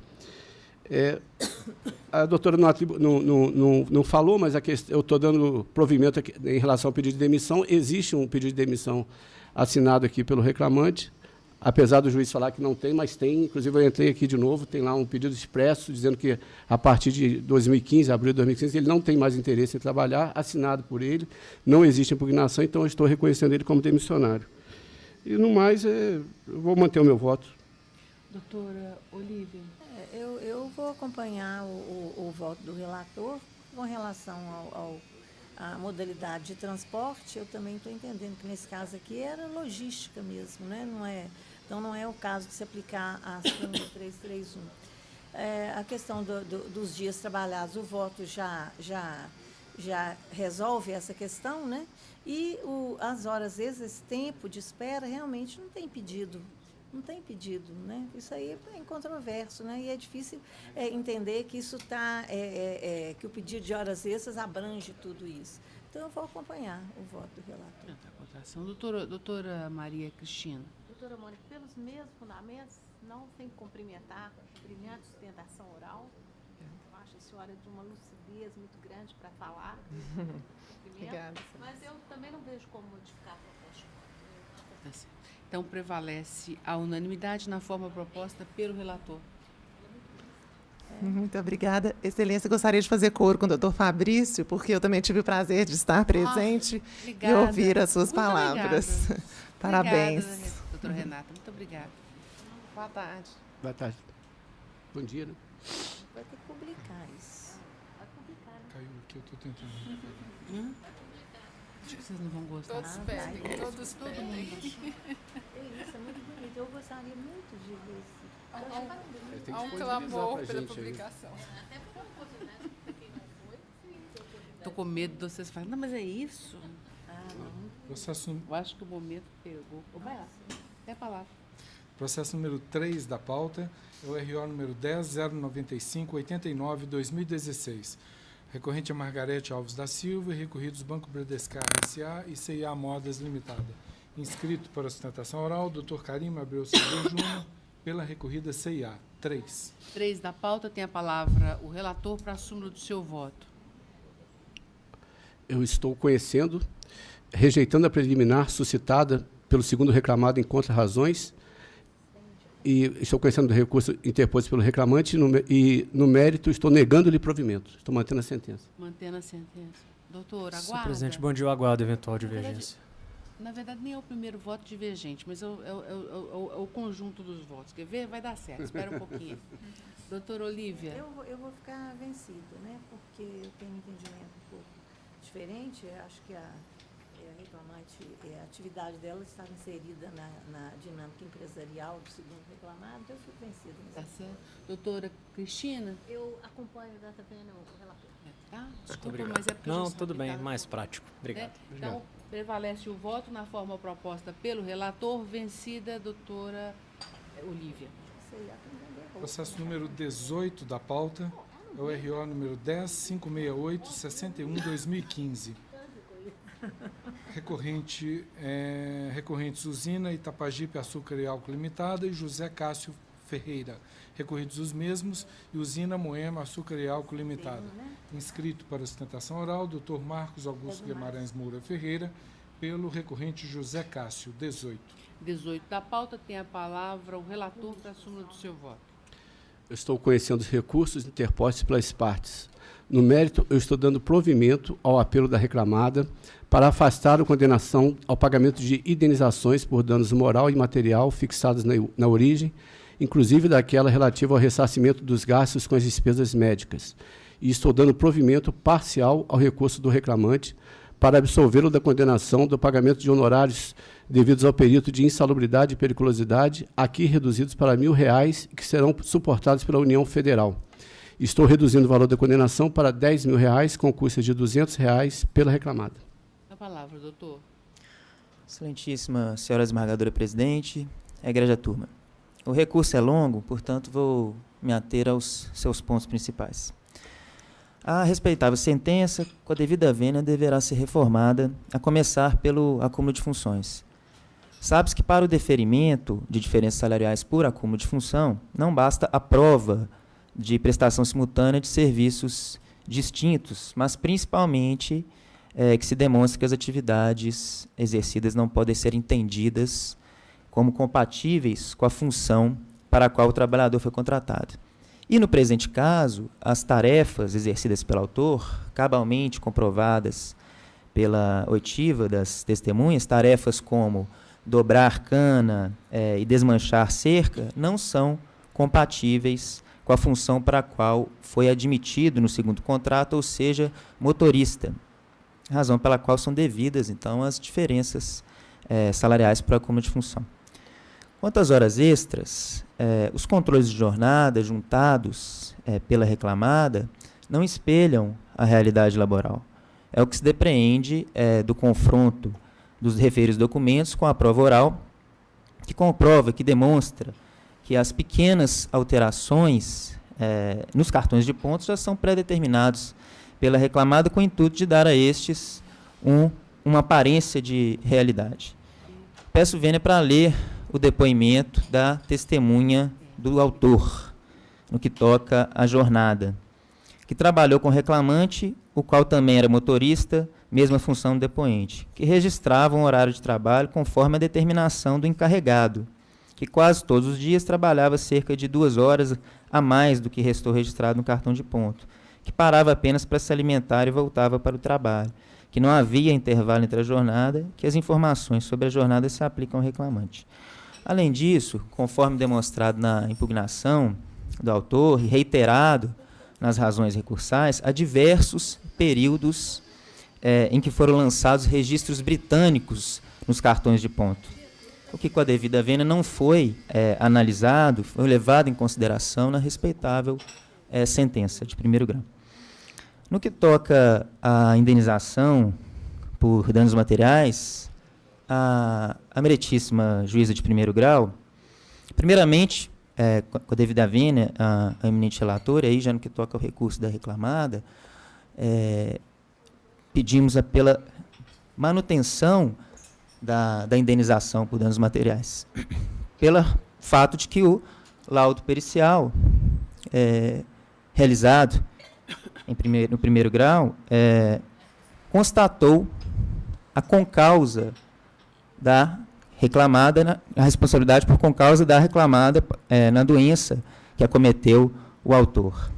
A doutora não falou, mas eu estou dando provimento aqui, em relação ao pedido de demissão. Existe um pedido de demissão assinado aqui pelo reclamante, apesar do juiz falar que não tem, mas tem. Inclusive, eu entrei aqui de novo, tem lá um pedido expresso, dizendo que, a partir de 2015, abril de 2015, ele não tem mais interesse em trabalhar, assinado por ele, não existe impugnação, então eu estou reconhecendo ele como demissionário. E, no mais, eu vou manter o meu voto. Doutora Olívia. Eu vou acompanhar o voto do relator com relação à modalidade de transporte. Eu também estou entendendo que, nesse caso aqui, era logística mesmo, né? Então, não é o caso de se aplicar a súmula 331. A questão dos dias trabalhados, o voto já resolve essa questão, né? E as horas extras, esse tempo de espera, realmente não tem pedido. Não tem pedido, né? Isso aí é incontroverso, né? E é difícil entender que isso que o pedido de horas extras abrange tudo isso. Então, eu vou acompanhar o voto do relator. Doutora Maria Cristina. Doutora Mônica, pelos mesmos fundamentos, não tem que cumprimentar a brilhante sustentação oral. Eu acho a senhora de uma lucidez muito grande para falar. Obrigada. Mas eu também não vejo como modificar a proposta. Então, prevalece a unanimidade na forma proposta pelo relator. Muito obrigada. Excelência, gostaria de fazer coro com o doutor Fabrício, porque eu também tive o prazer de estar presente e ouvir as suas palavras. Parabéns. Obrigada, doutora Renata. Muito obrigada. Boa tarde. Boa tarde. Bom dia, né? Vai ter que publicar isso. Vai publicar, né? Caiu aqui, eu estou tentando. Acho que vocês não vão gostar. Todos pedem, todos pedem. Isso é muito bonito. Eu gostaria muito de ver isso. Há um clamor pela publicação. Estou com medo de vocês falarem, não, mas é isso? Processo... Eu acho que o momento pegou. Vai lá, é a palavra. Processo número 3 da pauta, é o RO número 10.095.89/2016. Recorrente a Margarete Alves da Silva e recorridos Banco Bradescar S.A. e CIA Modas Limitada. Inscrito para a sustentação oral, Dr. Carim Abreu Silva Júnior, pela recorrida CIA. 3. 3 da pauta, tem a palavra o relator para a súmula do seu voto. Eu estou conhecendo, rejeitando a preliminar suscitada pelo segundo reclamado em contra-razões, e estou conhecendo o recurso interposto pelo reclamante e, no mérito, estou negando-lhe provimento. Estou mantendo a sentença. Mantendo a sentença. Doutor, aguarda. Senhor presidente, bom dia. Eu aguardo eventual divergência. Na verdade, nem é o primeiro voto divergente, mas é o conjunto dos votos. Quer ver? Vai dar certo. Espera um pouquinho. Doutora Olívia. Eu vou ficar vencida, né? Porque eu tenho um entendimento um pouco diferente. Eu acho que a reclamante, a atividade dela estava inserida na dinâmica empresarial do segundo reclamado, então eu fico vencida. Tá certo. Doutora Cristina? Eu acompanho também o relator. Desculpa, mas é porque não, tudo bem, mais prático. Obrigado. Então, prevalece o voto na forma proposta pelo relator, vencida a doutora Olívia. Processo número 18 da pauta, é o RO número 10.568/61/2015. Recorrentes Usina Itapajipe Açúcar e Álcool Limitada e José Cássio Ferreira. Recorrentes os mesmos e Usina Moema Açúcar e Álcool Limitada. Inscrito para sustentação oral, Dr. Marcos Augusto Guimarães Moura Ferreira, pelo recorrente José Cássio. 18. 18 da pauta, tem a palavra o relator para a súmula do seu voto. Eu estou conhecendo os recursos interpostos pelas partes. No mérito, eu estou dando provimento ao apelo da reclamada para afastar a condenação ao pagamento de indenizações por danos moral e material fixados na origem, inclusive daquela relativa ao ressarcimento dos gastos com as despesas médicas. E estou dando provimento parcial ao recurso do reclamante para absolvê-lo da condenação do pagamento de honorários devidos ao perito de insalubridade e periculosidade, aqui reduzidos para R$1.000, que serão suportados pela União Federal. Estou reduzindo o valor da condenação para R$10.000, com custo de R$200 pela reclamada. A palavra, doutor. Excelentíssima senhora desembargadora presidente, egregia turma. O recurso é longo, portanto, vou me ater aos seus pontos principais. A respeitável sentença, com a devida vênia, deverá ser reformada, a começar pelo acúmulo de funções. Sabe-se que para o deferimento de diferenças salariais por acúmulo de função, não basta a prova de prestação simultânea de serviços distintos, mas principalmente que se demonstre que as atividades exercidas não podem ser entendidas como compatíveis com a função para a qual o trabalhador foi contratado. E, no presente caso, as tarefas exercidas pelo autor, cabalmente comprovadas pela oitiva das testemunhas, tarefas como dobrar cana e desmanchar cerca, não são compatíveis com a função para a qual foi admitido no segundo contrato, ou seja, motorista, razão pela qual são devidas, então, as diferenças salariais por acúmulo de função. Quanto às horas extras, os controles de jornada juntados pela reclamada não espelham a realidade laboral. É o que se depreende do confronto dos referidos documentos com a prova oral, que comprova, que demonstra que as pequenas alterações nos cartões de pontos já são pré-determinados pela reclamada com o intuito de dar a estes uma aparência de realidade. Peço vênia para ler o depoimento da testemunha do autor, no que toca à jornada, que trabalhou com o reclamante, o qual também era motorista, mesma função do depoente, que registrava um horário de trabalho conforme a determinação do encarregado, que quase todos os dias trabalhava cerca de 2 horas a mais do que restou registrado no cartão de ponto, que parava apenas para se alimentar e voltava para o trabalho, que não havia intervalo entre a jornada, que as informações sobre a jornada se aplicam ao reclamante. Além disso, conforme demonstrado na impugnação do autor e reiterado nas razões recursais, há diversos períodos em que foram lançados registros britânicos nos cartões de ponto, o que, com a devida vênia, não foi analisado, foi levado em consideração na respeitável sentença de primeiro grau. No que toca à indenização por danos materiais, a meritíssima juíza de primeiro grau, primeiramente, com a devida vênia, a eminente relatora, aí já no que toca ao recurso da reclamada, pedimos pela manutenção da indenização por danos materiais, pelo fato de que o laudo pericial realizado no primeiro grau constatou a concausa da reclamada, a responsabilidade por concausa da reclamada na doença que acometeu o autor.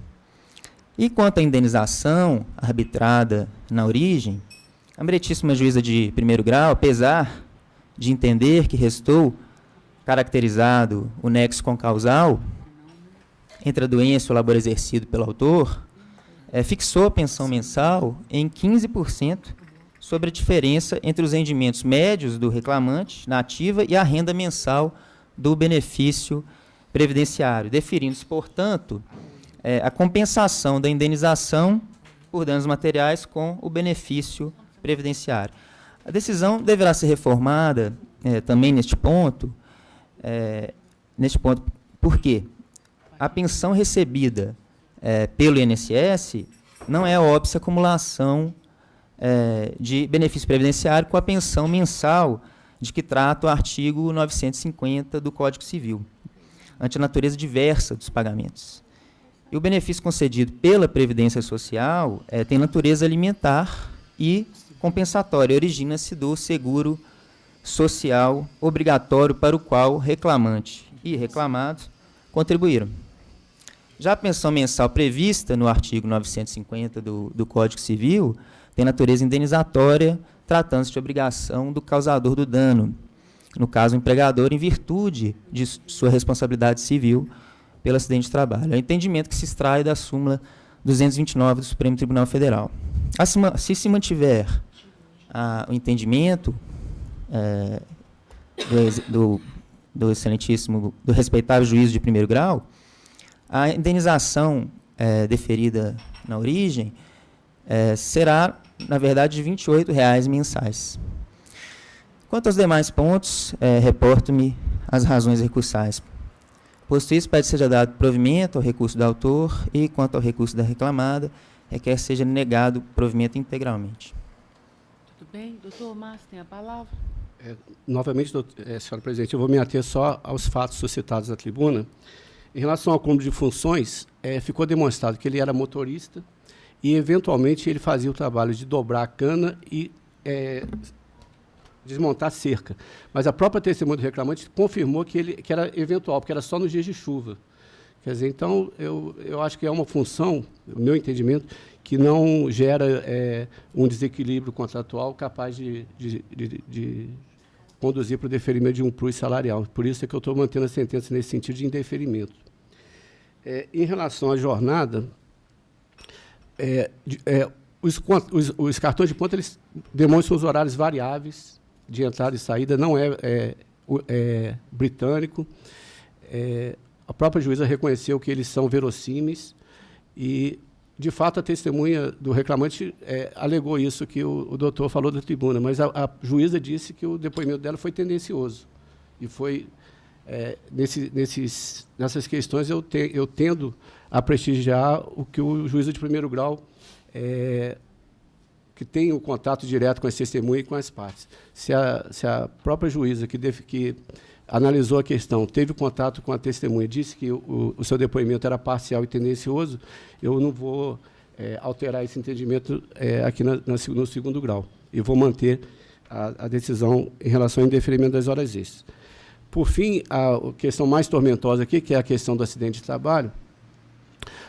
E quanto à indenização arbitrada na origem, a meritíssima juíza de primeiro grau, apesar de entender que restou caracterizado o nexo concausal entre a doença e o labor exercido pelo autor, fixou a pensão mensal em 15% sobre a diferença entre os rendimentos médios do reclamante na ativa e a renda mensal do benefício previdenciário, deferindo-se, portanto, a compensação da indenização por danos materiais com o benefício previdenciário. A decisão deverá ser reformada também neste ponto, por quê? A pensão recebida pelo INSS não é óbice acumulação de benefício previdenciário com a pensão mensal de que trata o artigo 950 do Código Civil, ante a natureza diversa dos pagamentos. E o benefício concedido pela Previdência Social tem natureza alimentar e compensatória, origina-se do seguro social obrigatório para o qual reclamante e reclamados contribuíram. Já a pensão mensal prevista no artigo 950 do Código Civil tem natureza indenizatória, tratando-se de obrigação do causador do dano, no caso o empregador, em virtude de sua responsabilidade civil pelo acidente de trabalho. É o entendimento que se extrai da súmula 229 do Supremo Tribunal Federal. Se se mantiver o entendimento do excelentíssimo, do respeitável juízo de primeiro grau, a indenização deferida na origem será, na verdade, de R$ 28,00 mensais. Quanto aos demais pontos, reporto-me as razões recursais. Posto isso, pede seja dado provimento ao recurso do autor e, quanto ao recurso da reclamada, requer seja negado provimento integralmente. Tudo bem. Doutor Márcio, tem a palavra. Novamente, senhora presidente, eu vou me ater só aos fatos suscitados na tribuna. Em relação ao cúmulo de funções, ficou demonstrado que ele era motorista e, eventualmente, ele fazia o trabalho de dobrar a cana e desmontar a cerca. Mas a própria testemunha do reclamante confirmou que era eventual, porque era só nos dias de chuva. Quer dizer, então, eu acho que é uma função, no meu entendimento, que não gera um desequilíbrio contratual capaz de conduzir para o deferimento de um plus salarial. Por isso é que eu estou mantendo a sentença nesse sentido de indeferimento. Em relação à jornada, os cartões de ponto eles demonstram os horários variáveis de entrada e saída, não é britânico. A própria juíza reconheceu que eles são verossímeis e, de fato, a testemunha do reclamante alegou isso que o doutor falou da tribuna, mas a juíza disse que o depoimento dela foi tendencioso. E foi, nessas questões, eu tendo a prestigiar o que o juízo de primeiro grau, que tem o contato direto com as testemunhas e com as partes. Se a própria juíza que analisou a questão, teve contato com a testemunha, disse que o seu depoimento era parcial e tendencioso, eu não vou alterar esse entendimento aqui no segundo grau. E vou manter a decisão em relação ao indeferimento das horas extras. Por fim, a questão mais tormentosa aqui, que é a questão do acidente de trabalho,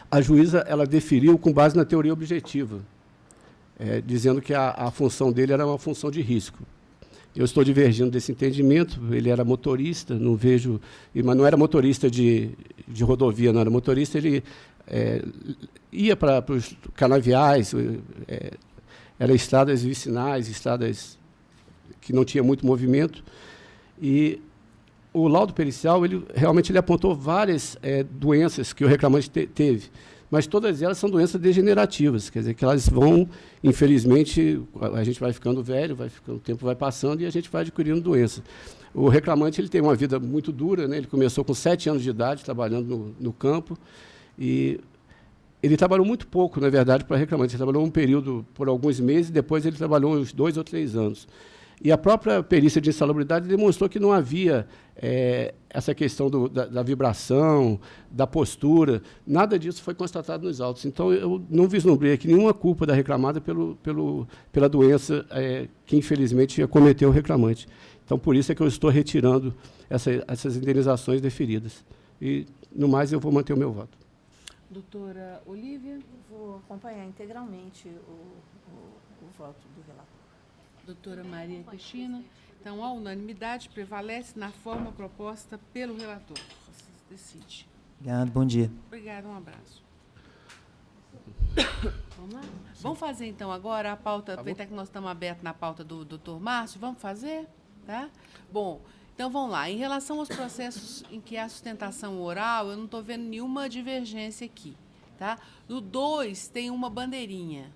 a juíza ela deferiu com base na teoria objetiva, dizendo que a função dele era uma função de risco. Eu estou divergindo desse entendimento. Ele era motorista, não vejo, mas não era motorista de rodovia, não era motorista, ele ia para os canaviais, eram estradas vicinais, estradas que não tinha muito movimento. E o laudo pericial, ele realmente apontou várias doenças que o reclamante teve, mas todas elas são doenças degenerativas, quer dizer, que elas vão, infelizmente, a gente vai ficando velho, o tempo vai passando e a gente vai adquirindo doenças. O reclamante ele tem uma vida muito dura, né? Ele começou com 7 anos de idade, trabalhando no campo, e ele trabalhou muito pouco, na verdade, para reclamante. Ele trabalhou um período por alguns meses, depois ele trabalhou uns 2 ou 3 anos. E a própria perícia de insalubridade demonstrou que não havia essa questão da vibração, da postura, nada disso foi constatado nos autos. Então, eu não vislumbrei aqui nenhuma culpa da reclamada pela doença que, infelizmente, acometeu o reclamante. Então, por isso é que eu estou retirando essas indenizações deferidas. E, no mais, eu vou manter o meu voto. Doutora Olívia? Vou acompanhar integralmente o voto do relator. Doutora Maria Cristina. Então, a unanimidade prevalece na forma proposta pelo relator. Você decide. Obrigado, bom dia. Obrigada, um abraço. Vamos lá? Vamos fazer, então, agora a pauta, aproveitar que nós estamos abertos na pauta do doutor Márcio, vamos fazer? Tá? Bom, então vamos lá. Em relação aos processos em que há sustentação oral, eu não estou vendo nenhuma divergência aqui. Tá? No 2 tem uma bandeirinha.